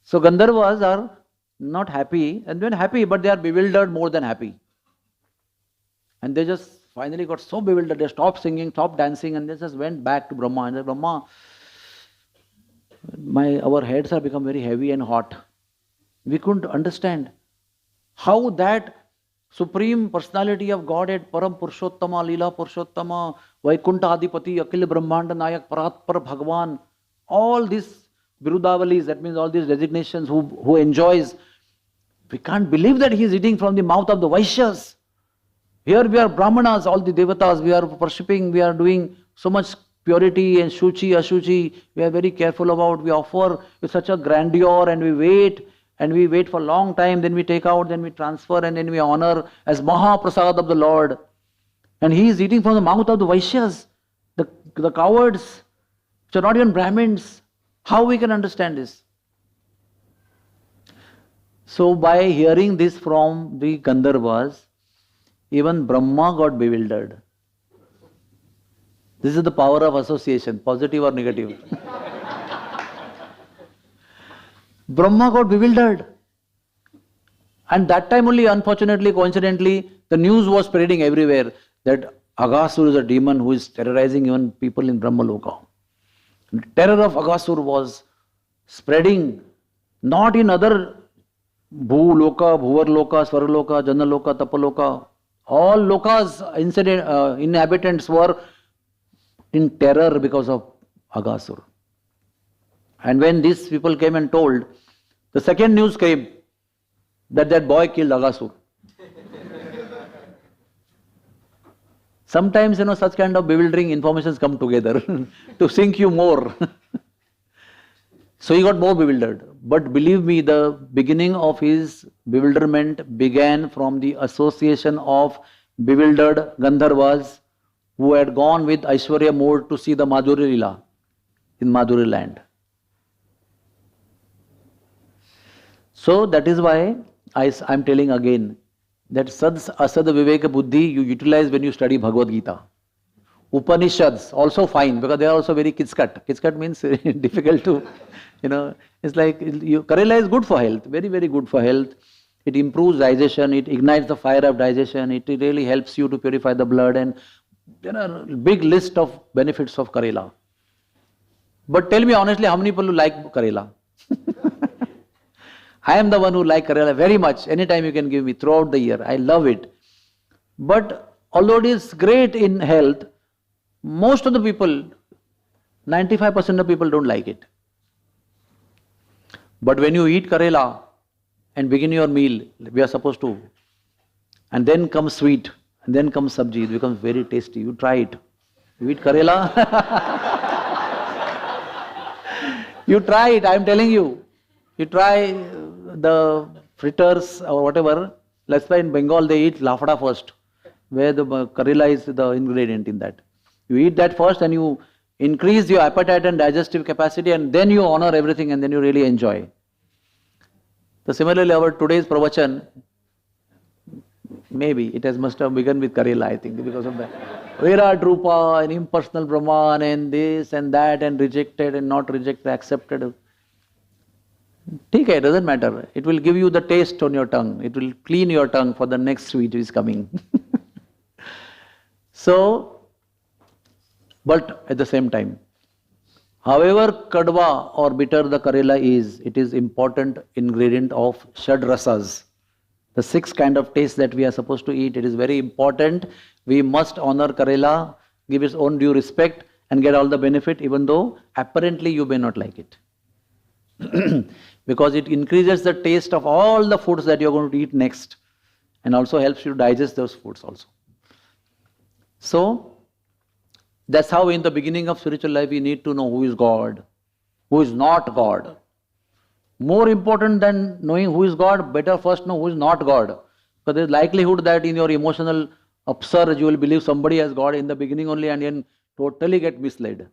So Gandharvas are not happy, and they're happy, but they are bewildered more than happy. And they just finally got so bewildered, they stopped singing, stopped dancing, and they just went back to Brahma and said, Brahma, our heads have become very heavy and hot. We couldn't understand how that Supreme Personality of Godhead, Param Purushottama, Leela Purushottama, Vaikuntha Adipati, Akil Brahmanda Nayak, Paratpar Bhagavan, all these Birudavalis, that means all these designations who enjoys, we can't believe that he is eating from the mouth of the Vaishyas. Here we are Brahmanas, all the Devatas, we are worshipping, we are doing so much purity and Shuchi, Ashuchi, we are very careful about, we offer with such a grandeur and we wait for a long time, then we take out, then we transfer, and then we honor as Maha Prasad of the Lord. And he is eating from the mouth of the Vaishyas, the cowards, which are not even Brahmins. How we can understand this? So by hearing this from the Gandharvas, even Brahma got bewildered. This is the power of association, positive or negative. Brahma got bewildered. And that time only, unfortunately, coincidentally, the news was spreading everywhere that Aghasur is a demon who is terrorizing even people in Brahmaloka. The terror of Aghasur was spreading not in other Bhuloka, Bhuvarloka, Svaraloka, Janaloka, Tapaloka. All lokas, inhabitants were in terror because of Aghasur. And when these people came and told, the second news came that boy killed Aghasur. Sometimes, such kind of bewildering informations come together to sink you more. So he got more bewildered. But believe me, the beginning of his bewilderment began from the association of bewildered Gandharvas who had gone with Aishwarya mode to see the Madurya leela in Madurya land. So that is why I am telling again that Asad Viveka Buddhi you utilize when you study Bhagavad Gita. Upanishads also fine because they are also very kidscut. Kidscut means difficult to, it's like Karela is good for health, very, very good for health. It improves digestion, it ignites the fire of digestion, it really helps you to purify the blood, and there are a big list of benefits of Karela. But tell me honestly, how many people like Karela? I am the one who like Karela very much. Anytime you can give me throughout the year. I love it. But although it is great in health, most of the people, 95% of people don't like it. But when you eat Karela and begin your meal, we are supposed to, and then comes sweet, and then comes sabji, it becomes very tasty. You try it. You eat Karela. You try it, I am telling you. You try the fritters or whatever. Let's say in Bengal they eat lafada first, where the Karela is the ingredient in that. You eat that first and you increase your appetite and digestive capacity, and then you honor everything and then you really enjoy. So similarly, our today's pravachan, maybe it must have begun with Karela, I think, because of that. Virat Rupa and impersonal Brahman and this and that and rejected and not rejected, accepted. It doesn't matter. It will give you the taste on your tongue. It will clean your tongue for the next sweet which is coming. So, but at the same time, however kadwa or bitter the Karela is, it is important ingredient of Shad Rasas. The 6 kind of taste that we are supposed to eat, it is very important. We must honor Karela, give its own due respect and get all the benefit, even though apparently you may not like it. Because it increases the taste of all the foods that you are going to eat next and also helps you digest those foods also. So, that's how in the beginning of spiritual life we need to know who is God, who is not God. More important than knowing who is God, better first know who is not God. Because there is likelihood that in your emotional upsurge you will believe somebody as God in the beginning only and then totally get misled.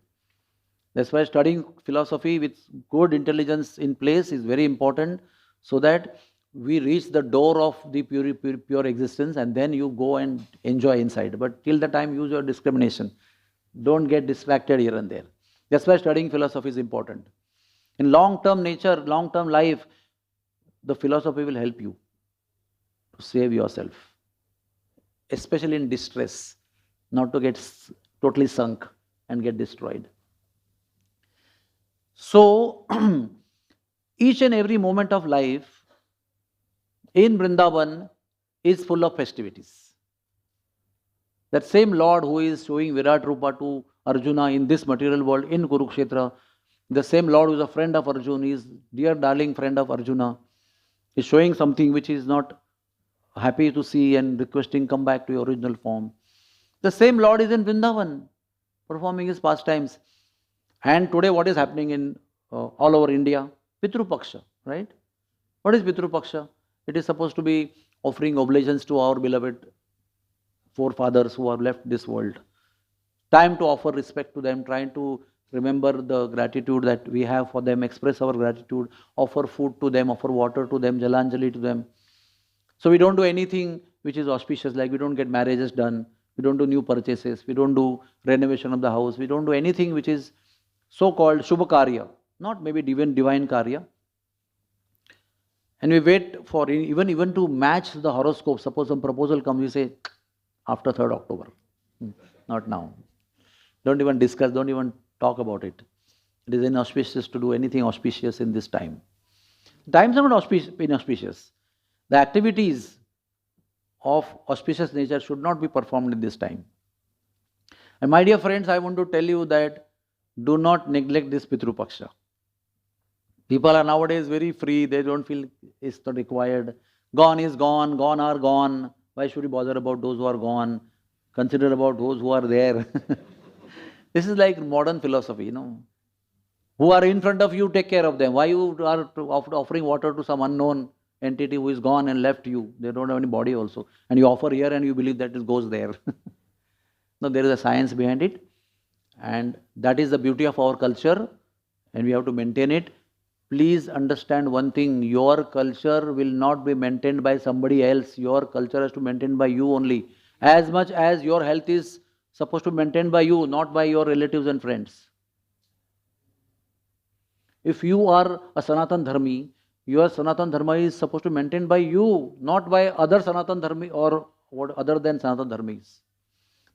That's why studying philosophy with good intelligence in place is very important, so that we reach the door of the pure existence, and then you go and enjoy inside. But till the time, use your discrimination. Don't get distracted here and there. That's why studying philosophy is important. In long-term nature, long-term life, the philosophy will help you to save yourself, especially in distress, not to get totally sunk and get destroyed. So, each and every moment of life in Vrindavan is full of festivities. That same Lord who is showing Virat Rupa to Arjuna in this material world, in Kurukshetra, the same Lord who is a friend of Arjuna, is dear darling friend of Arjuna, is showing something which is not happy to see and requesting come back to your original form. The same Lord is in Vrindavan, performing his pastimes. And today what is happening in all over India? Pitru Paksha, right? What is Pitru Paksha? It is supposed to be offering oblations to our beloved forefathers who have left this world. Time to offer respect to them, trying to remember the gratitude that we have for them, express our gratitude, offer food to them, offer water to them, Jalanjali to them. So we don't do anything which is auspicious, like we don't get marriages done, we don't do new purchases, we don't do renovation of the house, we don't do anything which is so-called Shubha Karya, not maybe divine Karya. And we wait for even to match the horoscope. Suppose some proposal comes, we say, after 3rd October. Not now. Don't even discuss, don't even talk about it. It is inauspicious to do anything auspicious in this time. Times are not inauspicious. The activities of auspicious nature should not be performed in this time. And my dear friends, I want to tell you that do not neglect this Pitru Paksha. People are nowadays very free, they don't feel it's not required. Gone is gone, gone are gone. Why should you bother about those who are gone? Consider about those who are there. This is like modern philosophy, Who are in front of you, take care of them. Why you are offering water to some unknown entity who is gone and left you? They don't have any body also. And you offer here and you believe that it goes there. No, there is a science behind it. And that is the beauty of our culture. And we have to maintain it. Please understand one thing. Your culture will not be maintained by somebody else. Your culture has to be maintained by you only. As much as your health is supposed to be maintained by you, not by your relatives and friends. If you are a Sanatan Dharmi, your Sanatan Dharma is supposed to be maintained by you, not by other Sanatan Dharmi or what other than Sanatan Dharmis.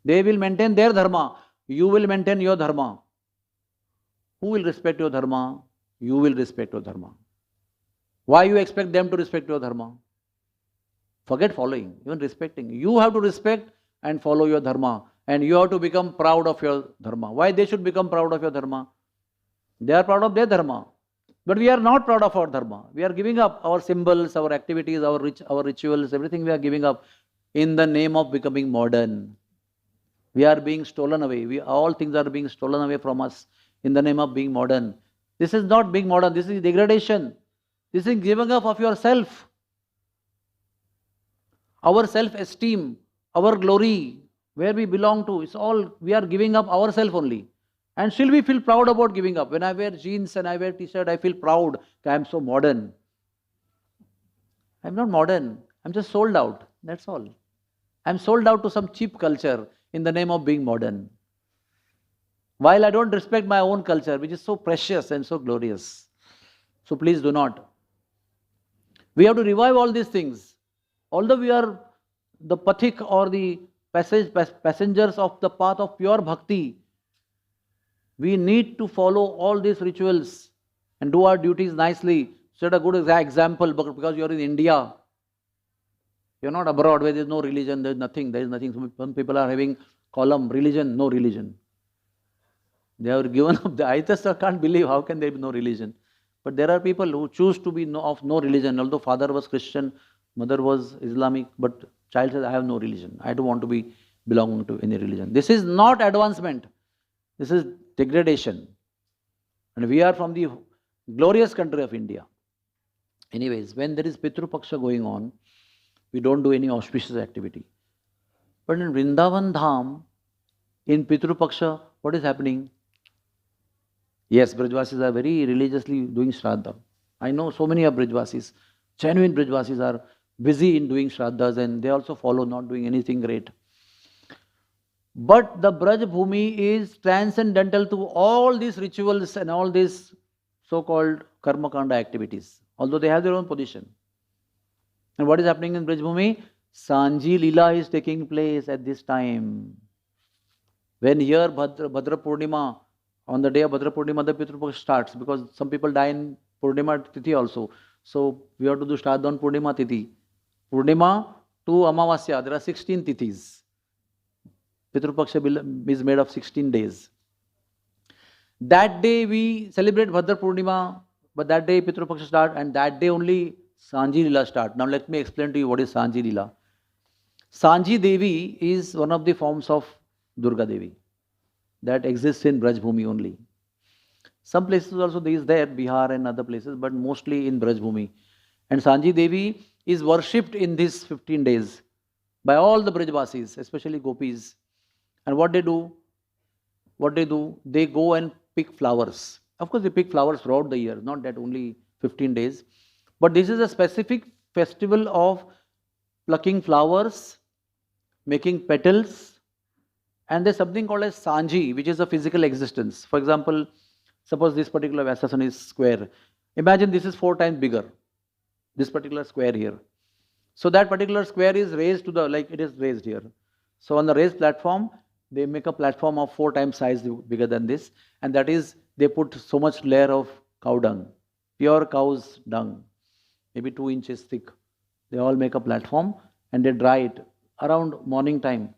They will maintain their Dharma. You will maintain your Dharma. Who will respect your Dharma? You will respect your Dharma. Why you expect them to respect your Dharma? Forget following, even respecting. You have to respect and follow your Dharma. And you have to become proud of your Dharma. Why they should become proud of your Dharma? They are proud of their Dharma. But we are not proud of our Dharma. We are giving up our symbols, our activities, our rituals, everything we are giving up in the name of becoming modern. We are being stolen away. All things are being stolen away from us in the name of being modern. This is not being modern. This is degradation. This is giving up of yourself. Our self-esteem, our glory, where we belong to, it's all, we are giving up ourselves only. And still we feel proud about giving up. When I wear jeans and I wear t-shirt, I feel proud. I am so modern. I'm not modern. I'm just sold out. That's all. I'm sold out to some cheap culture in the name of being modern. While I don't respect my own culture, which is so precious and so glorious. So please do not. We have to revive all these things. Although we are the pathik or the passengers of the path of pure bhakti, we need to follow all these rituals and do our duties nicely. Set a good example, because you are in India. You are not abroad where there is no religion, there is nothing. Some people are having column, religion, no religion. They have given up. I just can't believe how can there be no religion. But there are people who choose to be of no religion. Although father was Christian, mother was Islamic, but child says, I have no religion. I don't want to be belonging to any religion. This is not advancement. This is degradation. And we are from the glorious country of India. Anyways, when there is Pitru Paksha going on, we don't do any auspicious activity. But in Vrindavan Dham, in Pitru Paksha, what is happening? Yes, Brajvasis are very religiously doing Shraddha. I know so many of Brajvasis Genuine Brajvasis are busy in doing Shraddhas and they also follow, not doing anything great. But the Braj Bhumi is transcendental to all these rituals and all these so-called Karma Kanda activities, although they have their own position. And what is happening in Braj Bhumi? Sanji leela is taking place at this time. When here Bhadra Purnima, on the day of Bhadra Purnima, the Pitru Paksha starts, because some people die in Purnima Tithi also. So we have to do Shraddha on Purnima Tithi. Purnima to Amavasya, there are 16 Tithis. Pitru Paksha is made of 16 days. That day we celebrate Bhadra Purnima, but that day Pitru Paksha start, and that day only Sanji leela start. Now let me explain to you what is Sanji leela. Sanji Devi is one of the forms of Durga Devi that exists in Braj Bhumi only. Some places also there is there, Bihar and other places, but mostly in Braj Bhumi. And Sanji Devi is worshipped in these 15 days by all the Brajvasis, especially Gopis. And what they do? They go and pick flowers. Of course, they pick flowers throughout the year, not that only 15 days. But this is a specific festival of plucking flowers, making petals, and there's something called as Sanji, which is a physical existence. For example, suppose this particular Vyasasana is square. Imagine this is 4 times bigger, this particular square here. So that particular square is raised to the, like it is raised here. So on the raised platform, they make a platform of 4 times size bigger than this, and that is, they put so much layer of cow dung, pure cow's dung, maybe 2 inches thick. They all make a platform and they dry it around morning time.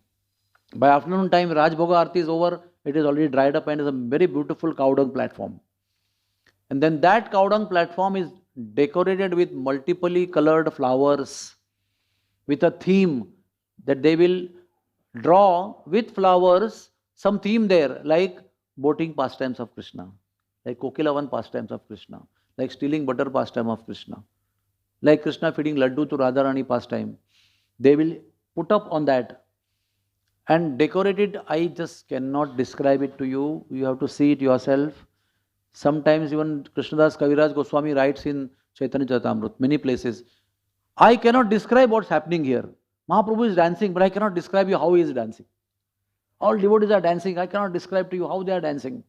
By afternoon time, Raj Bhoga Aarti is over, it is already dried up and is a very beautiful cow dung platform. And then that cow dung platform is decorated with multiply colored flowers, with a theme that they will draw with flowers, some theme there, like boating pastimes of Krishna, like Kokilavan pastimes of Krishna, like stealing butter pastime of Krishna, like Krishna feeding laddu to Radharani pastime. They will put up on that and decorate it. I just cannot describe it to you. You have to see it yourself. Sometimes even Krishnadas Kaviraj Goswami writes in Chaitanya Charitamrita, many places, I cannot describe what's happening here. Mahaprabhu is dancing, but I cannot describe you how he is dancing. All devotees are dancing. I cannot describe to you how they are dancing.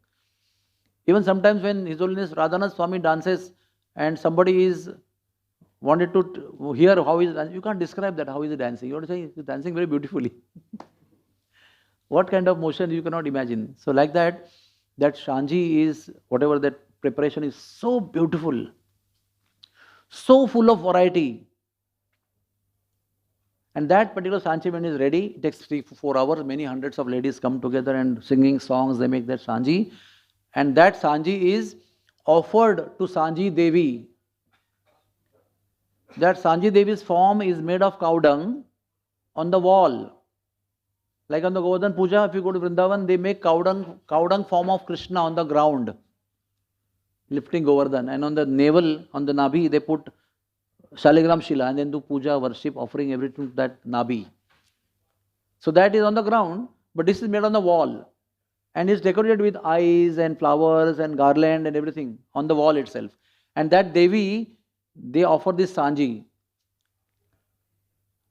Even sometimes when His Holiness Radhanath Swami dances and somebody is wanted to hear how he is dancing, you can't describe that, how is he dancing. You want to say he is dancing very beautifully. What kind of motion you cannot imagine. So like that, that Sanji is, whatever that preparation is, so beautiful, so full of variety. And that particular Sanji, when is ready, it takes 3-4 hours. Many hundreds of ladies come together and singing songs. They make that Sanji. And that Sanji is offered to Sanji Devi. That Sanji Devi's form is made of cow dung on the wall. Like on the Govardhan Puja, if you go to Vrindavan, they make cow dung form of Krishna on the ground, lifting Govardhan. And on the navel, on the Nabhi, they put Shaligram Shila and then do puja, worship, offering everything to that Nabhi. So that is on the ground, but this is made on the wall. And is decorated with eyes and flowers and garland and everything on the wall itself. And that Devi, they offer this Sanji.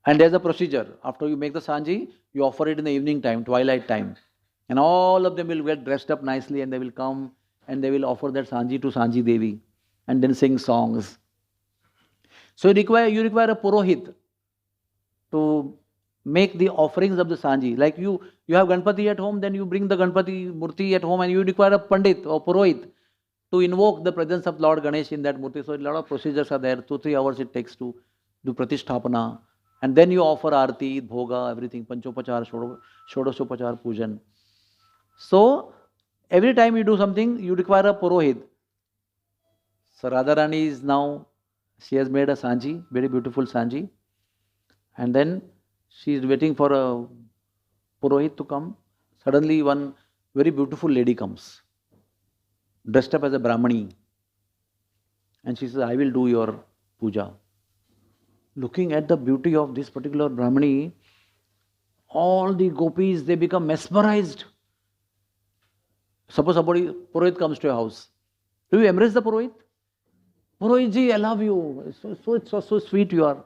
And there's a procedure. After you make the Sanji, you offer it in the evening time, twilight time. And all of them will get dressed up nicely and they will come and they will offer that Sanji to Sanji Devi and then sing songs. So you require a Purohit to make the offerings of the Sanji. Like you have Ganpati at home, then you bring the Ganpati Murti at home and you require a Pandit or Purohit to invoke the presence of Lord Ganesh in that Murti. So a lot of procedures are there. 2-3 hours it takes to do Pratisthapana. And then you offer Aarti, Bhoga, everything, Panchopachar, Shodashopachar, Pujan. So every time you do something, you require a Purohit. So Radharani is now, she has made a Sanji, very beautiful Sanji. And then she is waiting for a Purohit to come. Suddenly one very beautiful lady comes, dressed up as a Brahmani. And she says, I will do your puja. Looking at the beauty of this particular Brahmani, all the gopis, they become mesmerized. Suppose somebody, Purohit comes to your house. Do you embrace the Purohit? Purohitji, I love you. So sweet you are.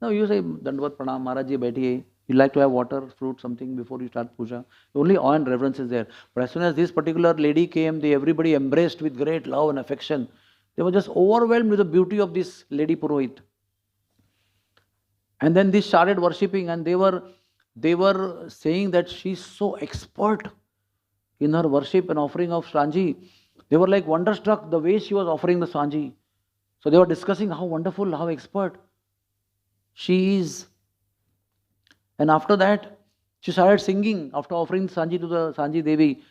No, you say, Dandavat Pranam, Maharajji, baithiye. You like to have water, fruit, something before you start puja. Only awe and reverence is there. But as soon as this particular lady came, everybody embraced with great love and affection. They were just overwhelmed with the beauty of this lady Purohit. And then they started worshipping, and they were saying that she's so expert in her worship and offering of Sanji. They were like wonderstruck the way she was offering the Sanji. So they were discussing how wonderful, how expert she is. And after that, she started singing after offering Sanji to the Sanji Devi.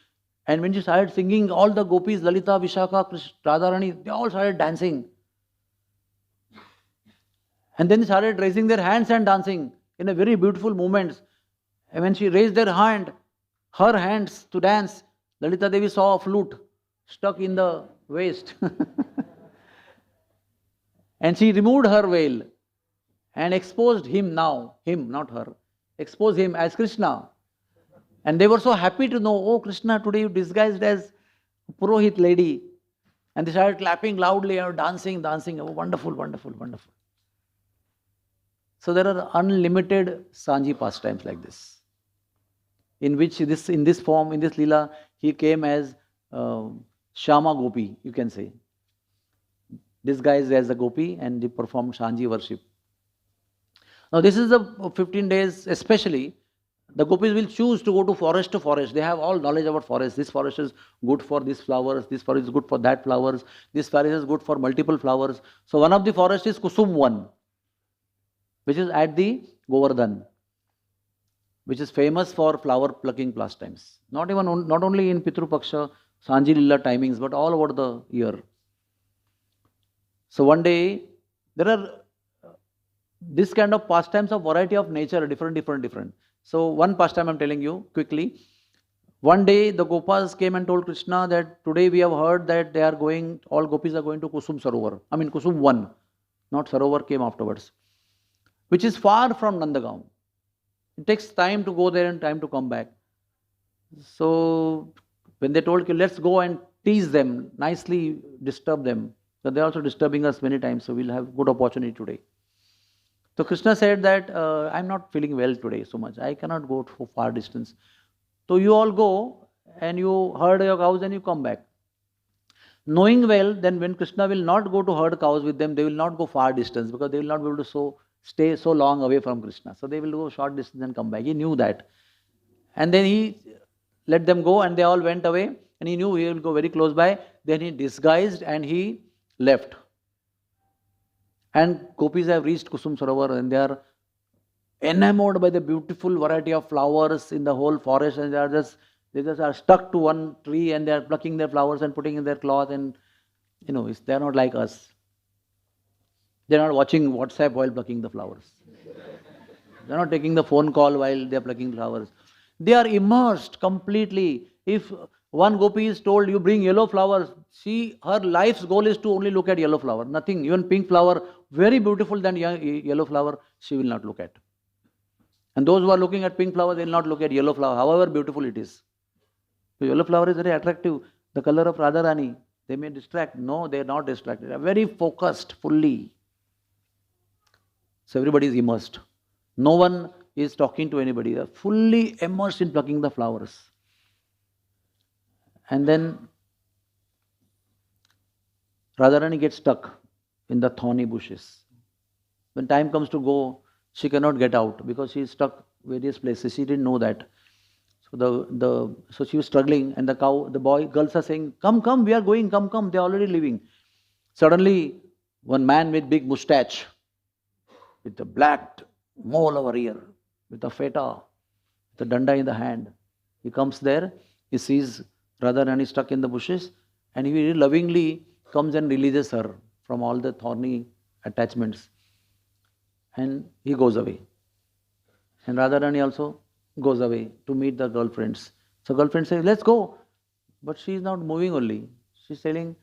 And when she started singing, all the gopis, Lalita, Vishaka, Krishna, Radharani, they all started dancing. And then they started raising their hands and dancing in a very beautiful moments. And when she raised her hands to dance, Lalita Devi saw a flute stuck in the waist. And she removed her veil and exposed him, not her, exposed him as Krishna. And they were so happy to know, oh Krishna, today you disguised as Purohit lady. And they started clapping loudly or dancing. Oh, wonderful. So there are unlimited Sanji pastimes like this, in which in this form, in this leela, he came as Shama Gopi, you can say, disguised as a Gopi, and he performed Sanji worship. Now this is the 15 days, especially, the gopis will choose to go to forest. They have all knowledge about forest. This forest is good for these flowers, this forest is good for that flowers, this forest is good for multiple flowers. So one of the forests is Kusum 1, which is at the Govardhan, which is famous for flower plucking pastimes. Not only in Pitru Paksha, Sanji Lila timings, but all over the year. So one day, there are this kind of pastimes of variety of nature, different. So one pastime I am telling you quickly. One day the Gopas came and told Krishna that today we have heard that all gopis are going to Kusum Sarovar. I mean Kusum 1, not Sarovar came afterwards, which is far from Nandagaon. It takes time to go there and time to come back. So when they told, let's go and tease them, nicely disturb them. So they are also disturbing us many times, so we'll have good opportunity today. So Krishna said that, I'm not feeling well today so much. I cannot go for far distance. So you all go and you herd your cows and you come back. Knowing well, then when Krishna will not go to herd cows with them, they will not go far distance because they will not be able to stay so long away from Krishna. So they will go short distance and come back. He knew that. And then he let them go and they all went away. And he knew he will go very close by. Then he disguised and he left. And gopis have reached Kusum Sarovar and they are enamored by the beautiful variety of flowers in the whole forest, and they just are stuck to one tree and they are plucking their flowers and putting in their cloth, and they are not like us. They are not watching WhatsApp while plucking the flowers. They are not taking the phone call while they are plucking flowers. They are immersed completely. If one gopi is told, you bring yellow flowers, her life's goal is to only look at yellow flower. Nothing, even pink flower, very beautiful than yellow flower, she will not look at. And those who are looking at pink flower, they will not look at yellow flower, however beautiful it is. So yellow flower is very attractive. The color of Radharani, they may distract. No, they are not distracted. They are very focused, fully. So everybody is immersed. No one is talking to anybody. They are fully immersed in plucking the flowers. And then Radharani gets stuck in the thorny bushes. When time comes to go, she cannot get out because she is stuck various places. She didn't know that. So so she was struggling, and girls are saying, come, we are going, come, they are already leaving. Suddenly, one man with big moustache, with a black mole over here, with a feta, with a danda in the hand, he comes there, he sees Radharani stuck in the bushes, and he very lovingly comes and releases her from all the thorny attachments. And he goes away. And Radharani also goes away to meet the girlfriends. So girlfriend says, let's go. But she is not moving only. She is telling,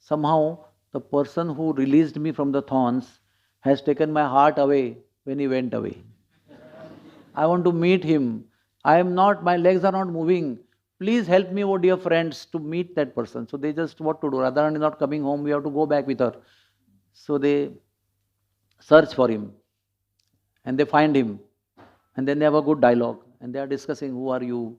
somehow the person who released me from the thorns has taken my heart away when he went away. I want to meet him. My legs are not moving. Please help me, oh dear friends, to meet that person. So they just, what to do? Radharani is not coming home, we have to go back with her. So they search for him and they find him, and then they have a good dialogue and they are discussing, who are you,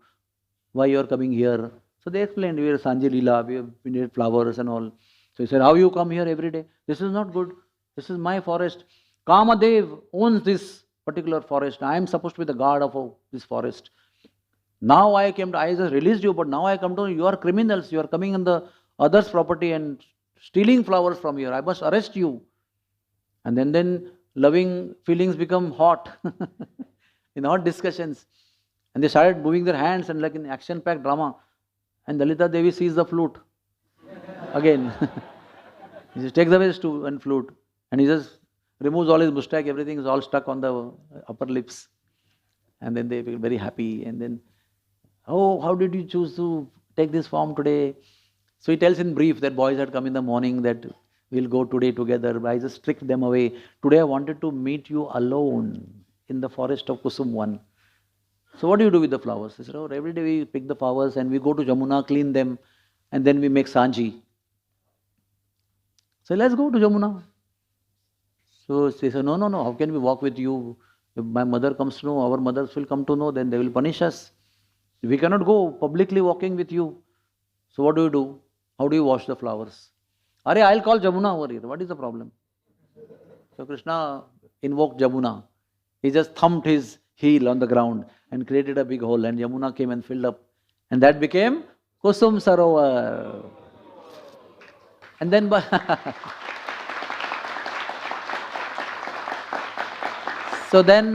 why you are coming here. So they explained, we are Sanji leela, we need flowers and all. So he said, how you come here every day? This is not good. This is my forest. Kamadev owns this particular forest. I am supposed to be the guard of this forest. Now I just released you, but now I come to you are criminals. You are coming on the other's property and stealing flowers from here. I must arrest you. And then loving feelings become hot in hot discussions. And they started moving their hands and like in action-packed drama. And Lalita Devi sees the flute again. He just takes away his stool and flute. And he just removes all his mustache. Everything is all stuck on the upper lips. And then they feel very happy. And then, oh, how did you choose to take this form today? So he tells in brief that boys had come in the morning that we'll go today together. But I just tricked them away. Today I wanted to meet you alone in the forest of Kusum 1. So what do you do with the flowers? He said, oh, every day we pick the flowers and we go to Jamuna, clean them, and then we make Sanji. So let's go to Jamuna. So they said, no, how can we walk with you? If my mother comes to know, our mothers will come to know, then they will punish us. We cannot go publicly walking with you. So what do? How do you wash the flowers? Are, I'll call Jamuna over here. What is the problem? So Krishna invoked Jamuna. He just thumped his heel on the ground and created a big hole, and Yamuna came and filled up. And that became Kusum Sarovar. And then so then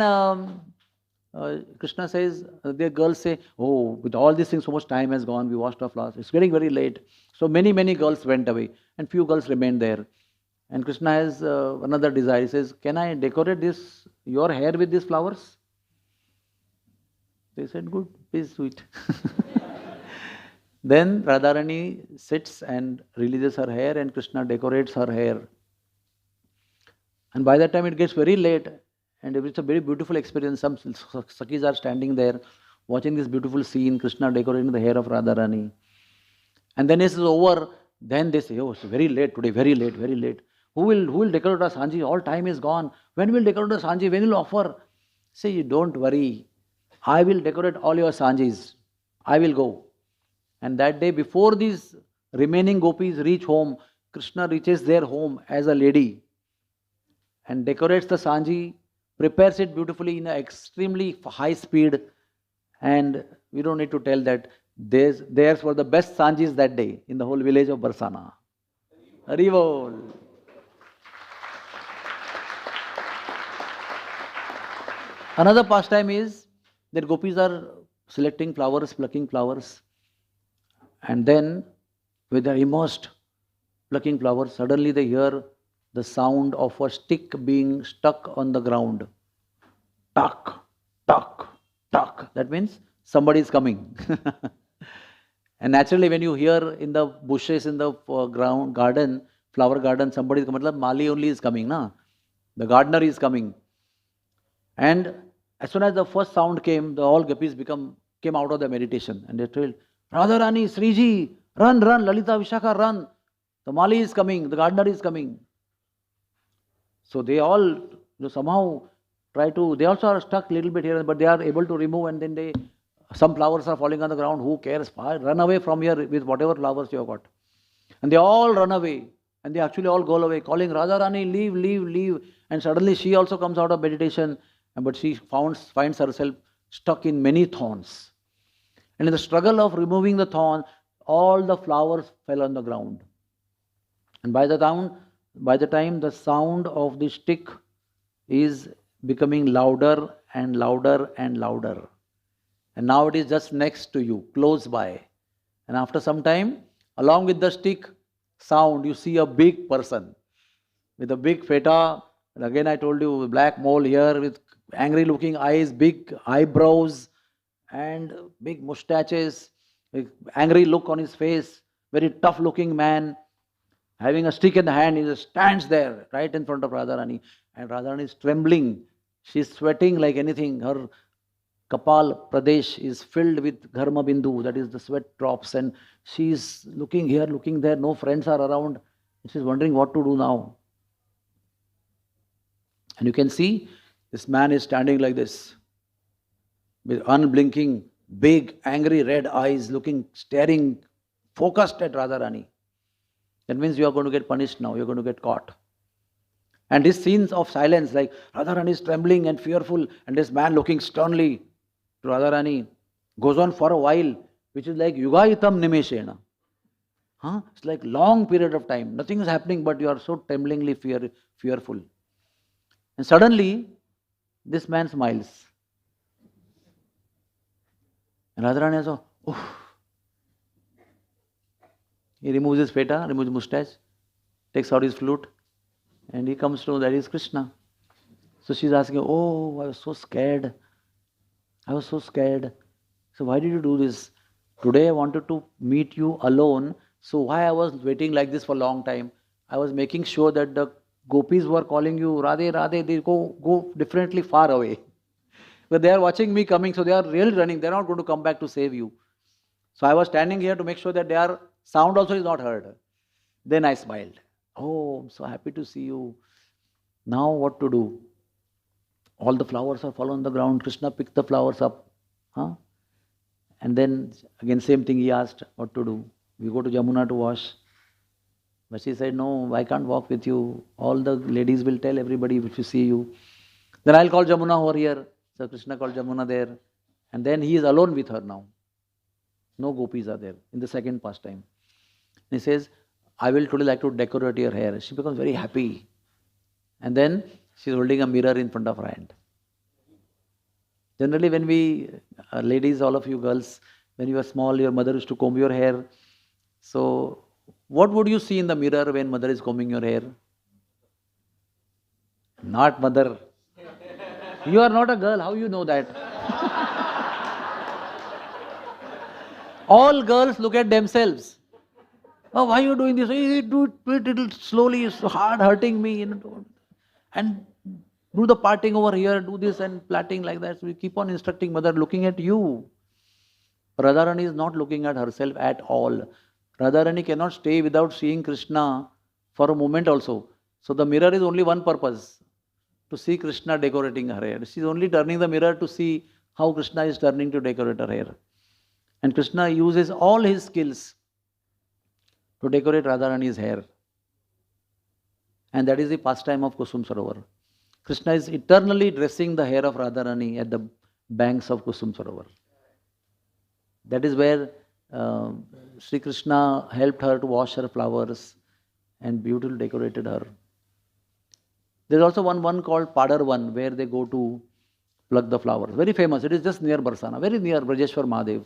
Krishna says, the girls say, oh, with all these things, so much time has gone, we washed our flowers. It's getting very late. So many girls went away and few girls remained there. And Krishna has another desire. He says, can I decorate your hair with these flowers? They said, good, please do it. Then Radharani sits and releases her hair and Krishna decorates her hair. And by that time it gets very late and it's a very beautiful experience. Some Sakhis are standing there watching this beautiful scene, Krishna decorating the hair of Radharani. And then it's over, then they say, oh, it's very late today, very late. Who will decorate our Sanji? All time is gone. When will decorate our Sanji? When will offer? Say, don't worry. I will decorate all your Sanjis. I will go. And that day, before these remaining gopis reach home, Krishna reaches their home as a lady and decorates the Sanji, prepares it beautifully in an extremely high speed. And we don't need to tell that theirs were the best Sanjis that day in the whole village of Barsana. Haribol. Another pastime is that gopis are selecting flowers, plucking flowers, and then when they are immersed plucking flowers, suddenly they hear the sound of a stick being stuck on the ground. Tuck, tuck, tuck. That means somebody is coming. And naturally when you hear in the bushes, in the garden, flower garden, somebody is coming, Mali only is coming, na? The gardener is coming. And as soon as the first sound came, the all gopis came out of the meditation and they told, Radharani, Sriji, run, Lalita, Vishakha, run. The Mali is coming, the gardener is coming. So they all somehow they also are stuck a little bit here, but they are able to remove, and then some flowers are falling on the ground. Who cares? Run away from here with whatever flowers you have got. And they all run away. And they actually all go away, calling, Radharani, leave. And suddenly she also comes out of meditation, but she finds herself stuck in many thorns. And in the struggle of removing the thorn, all the flowers fell on the ground. And by the time the sound of the stick is becoming louder and louder and louder. And now it is just next to you, close by. And after some time, along with the stick sound, you see a big person with a big feta. And again I told you, black mole here with angry looking eyes, big eyebrows and big mustaches, angry look on his face, very tough looking man, having a stick in the hand. He just stands there right in front of Radharani, and Radharani is trembling. She is sweating like anything. Her Kapal Pradesh is filled with Gharma Bindu, that is the sweat drops, and she is looking here, looking there. No friends are around. She is wondering what to do now. And you can see this man is standing like this, with unblinking, big, angry red eyes, staring, focused at Radharani. That means you are going to get punished now, you are going to get caught. And these scenes of silence, like Radharani is trembling and fearful, and this man looking sternly to Radharani, goes on for a while, which is like Yugaitam Nimeshena. It's like long period of time. Nothing is happening, but you are so tremblingly fearful. And suddenly, this man smiles. And Radharani says, oh. He removes his feta, removes his mustache, takes out his flute, and he comes to know that is Krishna. So she's asking, oh, I was so scared. I was so scared. So why did you do this? Today I wanted to meet you alone. So why I was waiting like this for a long time? I was making sure that the gopis were calling you, Radhe, Radhe, they go differently far away. But they are watching me coming, so they are really running. They are not going to come back to save you. So I was standing here to make sure that their sound also is not heard. Then I smiled. Oh, I'm so happy to see you. Now what to do? All the flowers are fallen on the ground. Krishna picked the flowers up. And then again same thing he asked, what to do? We go to Jamuna to wash. But she said, no, I can't walk with you. All the ladies will tell everybody if you see you. Then I'll call Jamuna over here. So Krishna called Jamuna there. And then he is alone with her now. No gopis are there in the second pastime. He says, I will today like to decorate your hair. She becomes very happy. And then she is holding a mirror in front of her hand. Generally when we, ladies, all of you girls, when you were small, your mother used to comb your hair. So what would you see in the mirror when mother is combing your hair? Not mother. You are not a girl, how you know that? All girls look at themselves. Oh, why are you doing this? Do it little slowly, it's so hard, hurting me. And do the parting over here, do this and plaiting like that. So we keep on instructing mother, looking at you. Radharani is not looking at herself at all. Radharani cannot stay without seeing Krishna for a moment also. So the mirror is only one purpose, to see Krishna decorating her hair. She is only turning the mirror to see how Krishna is turning to decorate her hair. And Krishna uses all his skills to decorate Radharani's hair. And that is the pastime of Kusum Sarovar. Krishna is eternally dressing the hair of Radharani at the banks of Kusum Sarovar. That is where Sri Krishna helped her to wash her flowers and beautifully decorated her. There is also one called Padarvan, where they go to pluck the flowers. Very famous. It is just near Barsana, very near Brajeshwar Mahadev.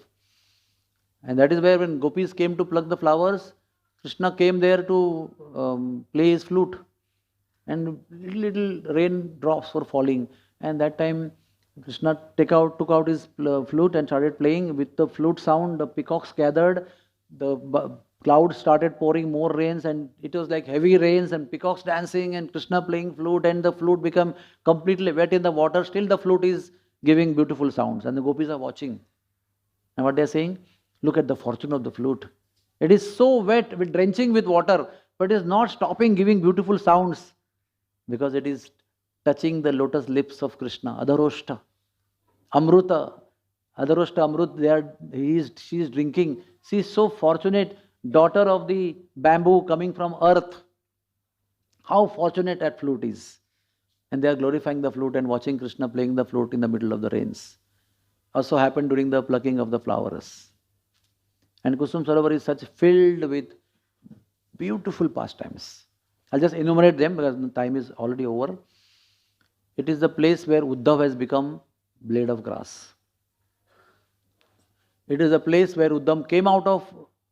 And that is where when gopis came to pluck the flowers, Krishna came there to play his flute. And little rain drops were falling. And that time Krishna took out his flute and started playing. With the flute sound, the peacocks gathered, the clouds started pouring more rains, and it was like heavy rains and peacocks dancing and Krishna playing flute, and the flute became completely wet in the water. Still the flute is giving beautiful sounds, and the gopis are watching. And what they are saying? Look at the fortune of the flute. It is so wet, drenching with water, but it is not stopping giving beautiful sounds, because it is touching the lotus lips of Krishna. Adharoshta, Amruta, Adharoshta, Amrut, she is drinking. She is so fortunate, daughter of the bamboo coming from earth. How fortunate that flute is. And they are glorifying the flute and watching Krishna playing the flute in the middle of the rains. Also happened during the plucking of the flowers. And Kusum Sarovar is such filled with beautiful pastimes. I'll just enumerate them because the time is already over. It is the place where Uddhav has become blade of grass. It is a place where Uddhav came out of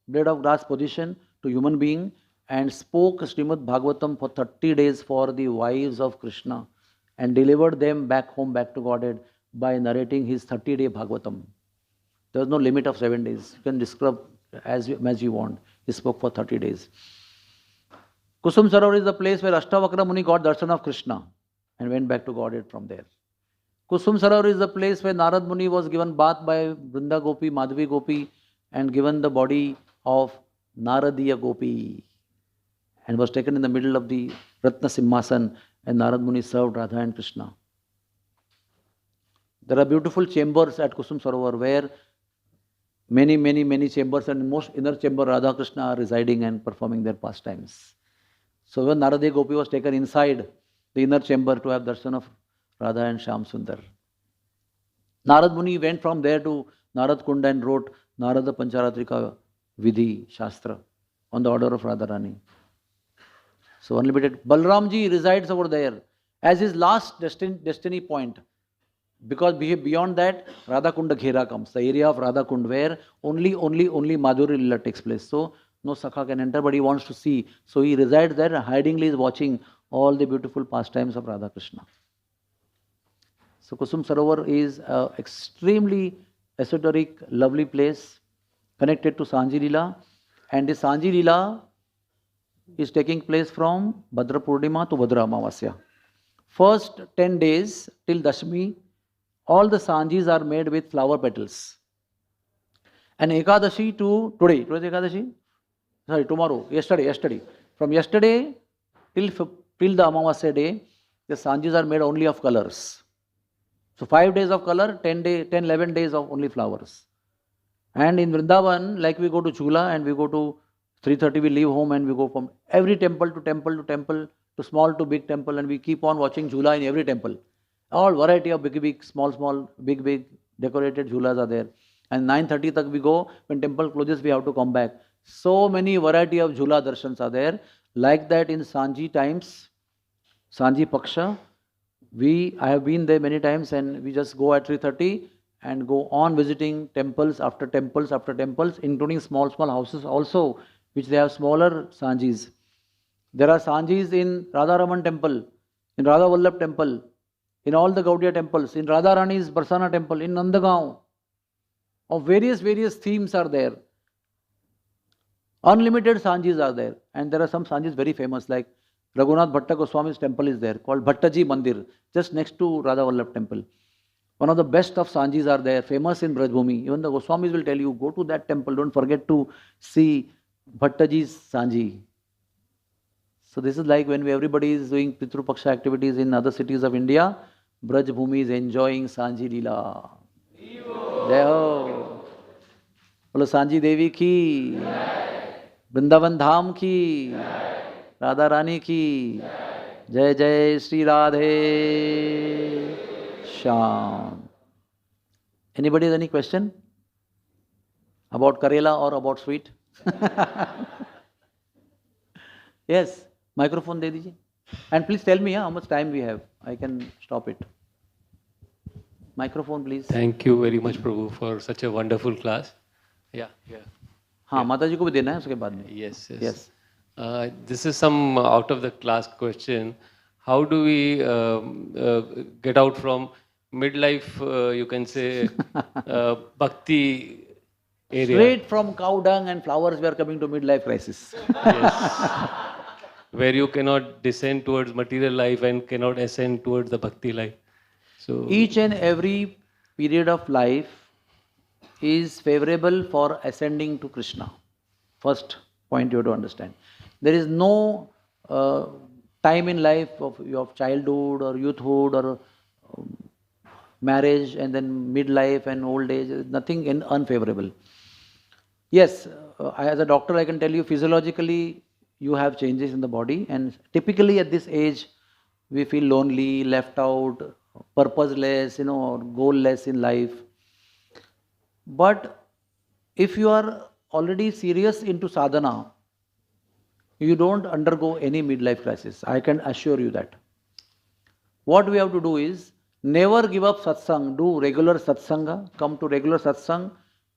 blade of grass position to human being and spoke Srimad Bhagavatam for 30 days for the wives of Krishna and delivered them back home, back to Godhead by narrating his 30-day Bhagavatam. There was no limit of 7 days. You can describe as you want. He spoke for 30 days. Kusum Sarovar is the place where Ashtavakra Muni got darshan of Krishna and went back to Godhead from there. Kusum Sarovar is the place where Narad Muni was given bath by Vrinda Gopi, Madhvi Gopi, and given the body of Naradiya Gopi, and was taken in the middle of the Ratna Simhasan and Narad Muni served Radha and Krishna. There are beautiful chambers at Kusum Sarovar where many chambers, and in most inner chamber Radha Krishna are residing and performing their pastimes. So when Narade Gopi was taken inside the inner chamber to have darshan of Radha and Shyam Sundar. Narad Muni went from there to Narad Kunda and wrote Narada Pancharatrika Vidhi Shastra on the order of Radharani. So unlimited. Balramji resides over there as his last destiny point. Because beyond that, Radha Kunda Ghera comes, the area of Radha Kund where only Madhurya Leela takes place. So no Sakha can enter, but he wants to see. So he resides there and hidingly is watching all the beautiful pastimes of Radha Krishna. So Kusum Sarovar is an extremely esoteric, lovely place connected to Sanji Leela. And the Sanji Leela is taking place from Bhadra Purnima to Bhadra Amavasya. First 10 days till Dashmi, all the Sanjis are made with flower petals. And Ekadashi to today is Ekadashi? Sorry, tomorrow, yesterday. From yesterday till the Amavasya day, the Sanjis are made only of colors. So 5 days of color, 11 days of only flowers. And in Vrindavan, like we go to Chula and we go to 3:30, we leave home and we go from every temple to temple to temple, to small to big temple, and we keep on watching Jhula in every temple. All variety of big, small, big decorated Jhulas are there. And 9:30 tak we go, when temple closes we have to come back. So many variety of Jhula darshans are there. Like that in Sanji times, Sanji Paksha, I have been there many times, and we just go at 3:30 and go on visiting temples after temples after temples, including small houses also, which they have smaller Sanjis. There are Sanjis in Radharaman temple, in Radha Vallabh temple, in all the Gaudiya temples, in Radharani's Barsana temple, in Nandagaon. Of various themes are there. Unlimited Sanjis are there. And there are some Sanjis very famous, like Raghunath Bhatta Goswami's temple is there, called Bhattaji Mandir, just next to Radha Vallabh temple. One of the best of Sanjis are there, famous in Brajbhumi. Even the Goswamis will tell you, go to that temple, don't forget to see Bhattaji's Sanji. So this is like when everybody is doing Pitru Paksha activities in other cities of India, Brajbhumi is enjoying Sanji Leela. Jai Ho! Bolo Sanji Devi ki, Vrindavan Dham ki, Radha Rani ki, Jai Jai Shri Radhe Shyam. Anybody has any question? About Karela or about sweet? Yes, microphone de dijiye. And please tell me how much time we have. I can stop it. Microphone please. Thank you very much Prabhu for such a wonderful class. Yeah. हाँ, माता जी को भी देना है उसके बाद में. Yes. This is some out of the class question. How do we get out from midlife, you can say, bhakti area? Straight from cow dung and flowers we are coming to midlife crisis. Yes. Where you cannot descend towards material life and cannot ascend towards the bhakti life. So each and every period of life is favorable for ascending to Krishna. First point you have to understand. There is no time in life of childhood or youthhood or marriage and then midlife and old age. Nothing unfavorable. Yes, as a doctor I can tell you physiologically you have changes in the body, and typically at this age we feel lonely, left out, purposeless, or goalless in life. But if you are already serious into sadhana, you don't undergo any midlife crisis. I can assure you that. What we have to do is never give up satsang. Do regular satsanga, come to regular satsang,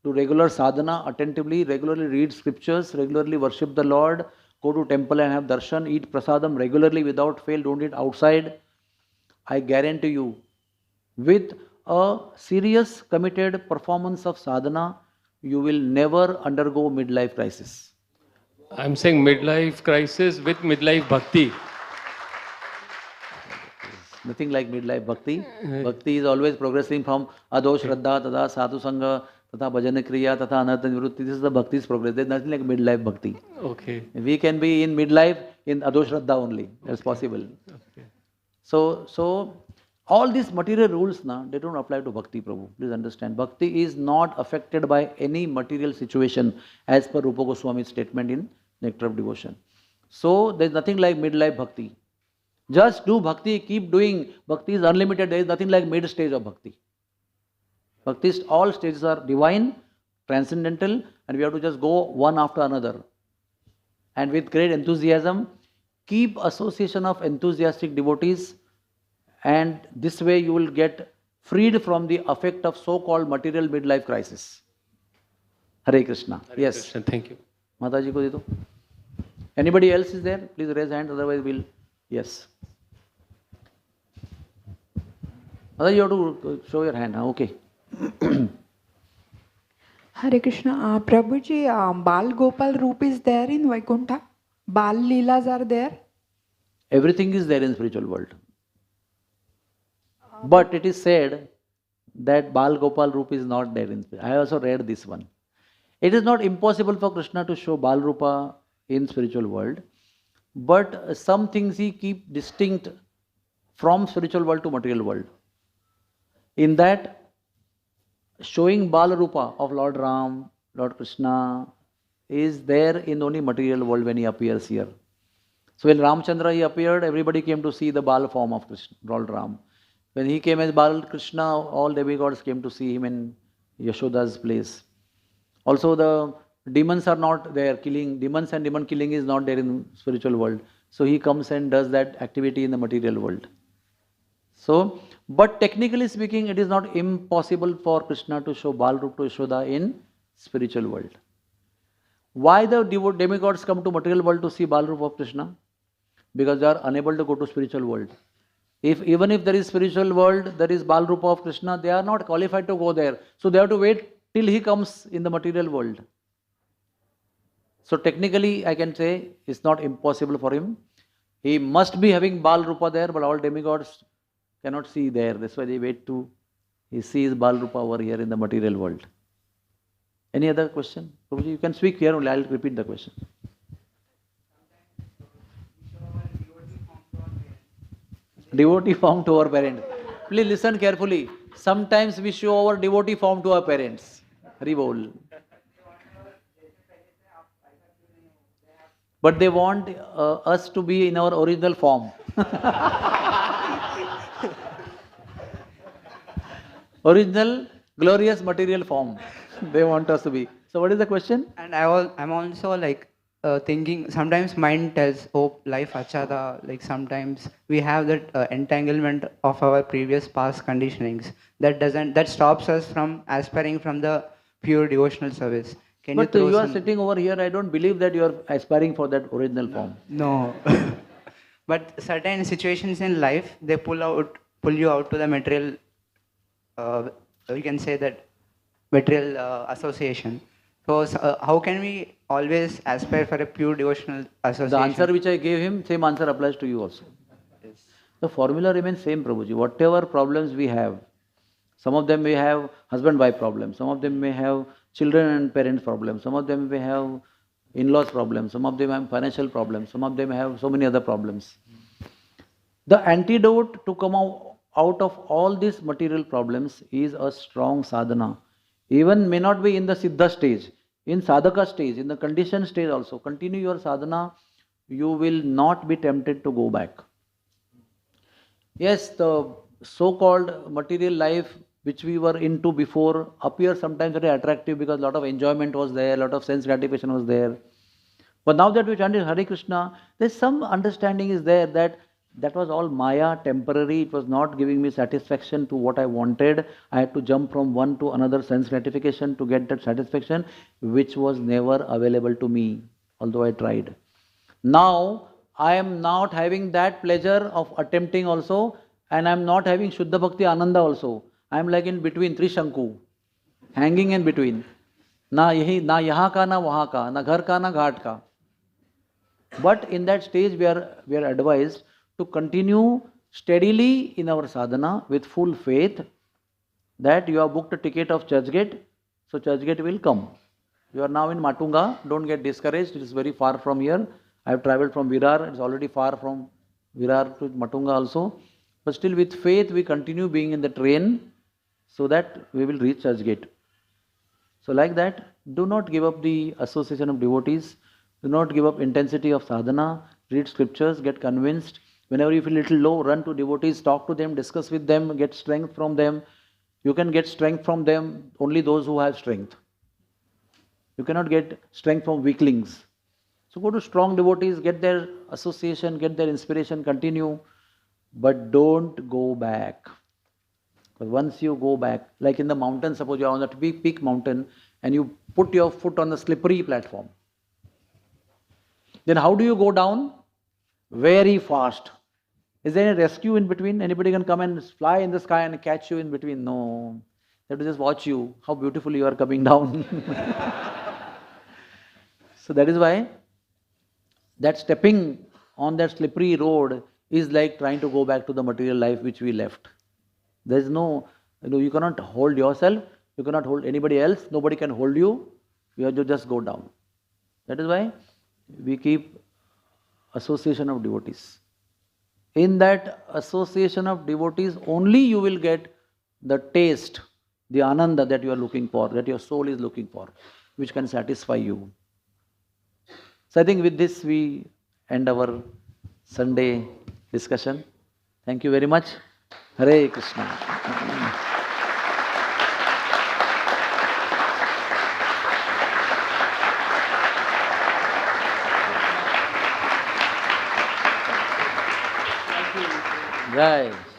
do regular sadhana attentively, regularly read scriptures, regularly worship the Lord, go to temple and have darshan, eat prasadam regularly without fail, don't eat outside. I guarantee you, with a serious committed performance of sadhana, you will never undergo midlife crisis. I'm saying midlife crisis with midlife bhakti. Nothing like midlife bhakti. Bhakti is always progressing from ado shraddha, tada sadhu sangha, tata bhajana kriya, tata anartha nivrutti. This is the bhakti's progress. There is nothing like midlife bhakti. Okay. We can be in midlife in ado shraddha only. That's possible. Okay. So all these material rules now, they don't apply to Bhakti, Prabhu. Please understand. Bhakti is not affected by any material situation as per Rupa Goswami's statement in Nectar of Devotion. So there is nothing like midlife Bhakti. Just do Bhakti, keep doing. Bhakti is unlimited. There is nothing like mid stage of Bhakti. Bhakti, all stages are divine, transcendental, and we have to just go one after another. And with great enthusiasm, keep association of enthusiastic devotees, and this way you will get freed from the effect of so-called material midlife crisis. Hare Krishna. Hare Yes. Krishna, thank you. Mataji ko de do. Anybody else is there? Please raise hand, otherwise we'll... Yes. Mataji, you have to show your hand. Okay. Hare Krishna. Prabhuji, Bal Gopal Roop is there in Vaikuntha? Bal Leelas are there? Everything is there in spiritual world. But it is said that Bal Gopal Roop is not there in spiritual. I also read this one. It is not impossible for Krishna to show Bal Rupa in spiritual world, but some things he keep distinct from spiritual world to material world. In that, showing Bal Rupa of Lord Ram, Lord Krishna is there in only material world when he appears here. So when Ramchandra he appeared, everybody came to see the Bal form of Krishna, Lord Ram. When he came as Bal Krishna, all demigods came to see him in Yashoda's place. Also the demons are not there killing, demons and demon killing is not there in spiritual world. So he comes and does that activity in the material world. So, but technically speaking, it is not impossible for Krishna to show Bal Rup to Yashoda in spiritual world. Why the demigods come to material world to see Bal Rup of Krishna? Because they are unable to go to spiritual world. Even if there is spiritual world, there is Bal Rupa of Krishna, they are not qualified to go there. So they have to wait till he comes in the material world. So technically I can say it's not impossible for him. He must be having Bal Rupa there, but all demigods cannot see there. That's why they wait to he sees Bal Rupa over here in the material world. Any other question? Prabhuji, you can speak here only. I'll repeat the question. Devotee form to our parents. Please listen carefully. Sometimes we show our devotee form to our parents. Hari Bol. But they want us to be in our original form. Original, glorious material form. They want us to be. So what is the question? And I'm also like thinking, sometimes mind tells, oh, life acha tha. Like sometimes we have that entanglement of our previous past conditionings that stops us from aspiring from the pure devotional service. But you are sitting over here, I don't believe that you are aspiring for that original form. No. But certain situations in life, they pull you out to the material, we can say that material association. So how can we always aspire for a pure devotional association? The answer which I gave him, same answer applies to you also. Yes. The formula remains same, Prabhuji. Whatever problems we have, some of them may have husband-wife problems, some of them may have children and parents problems, some of them may have in-laws problems, some of them have financial problems, some of them have so many other problems. The antidote to come out of all these material problems is a strong sadhana. Even may not be in the Siddha stage, in Sadhaka stage, in the conditioned stage also. Continue your sadhana, you will not be tempted to go back. Yes, the so-called material life which we were into before appears sometimes very attractive because a lot of enjoyment was there, a lot of sense gratification was there. But now that we chanted Hare Krishna, there's some understanding is there that was all Maya, temporary. It was not giving me satisfaction to what I wanted. I had to jump from one to another sense gratification to get that satisfaction, which was never available to me, although I tried. Now, I am not having that pleasure of attempting also, and I am not having Shuddha Bhakti Ananda also. I am like in between, Trishanku, hanging in between. Na yahan ka, na wahan ka, na ghar ka, na ghat ka. But in that stage, we are advised to continue steadily in our sadhana with full faith that you have booked a ticket of Churchgate, so Churchgate will come. You are now in Matunga, don't get discouraged, it is very far from here. I have travelled from Virar, it is already far from Virar to Matunga also. But still with faith we continue being in the train so that we will reach Churchgate. So like that, do not give up the association of devotees, do not give up intensity of sadhana, read scriptures, get convinced. Whenever you feel a little low, run to devotees, talk to them, discuss with them, get strength from them. You can get strength from them, only those who have strength. You cannot get strength from weaklings. So go to strong devotees, get their association, get their inspiration, continue, but don't go back. Because once you go back, like in the mountain, suppose you are on that big peak mountain and you put your foot on the slippery platform. Then how do you go down? Very fast. Is there any rescue in between? Anybody can come and fly in the sky and catch you in between? No. They have to just watch you, how beautifully you are coming down. So that is why that stepping on that slippery road is like trying to go back to the material life which we left. There is no, you cannot hold yourself, you cannot hold anybody else, nobody can hold you, you have to just go down. That is why we keep association of devotees. In that association of devotees, only you will get the taste, the ananda that you are looking for, that your soul is looking for, which can satisfy you. So I think with this we end our Sunday discussion. Thank you very much. Hare Krishna. Jai.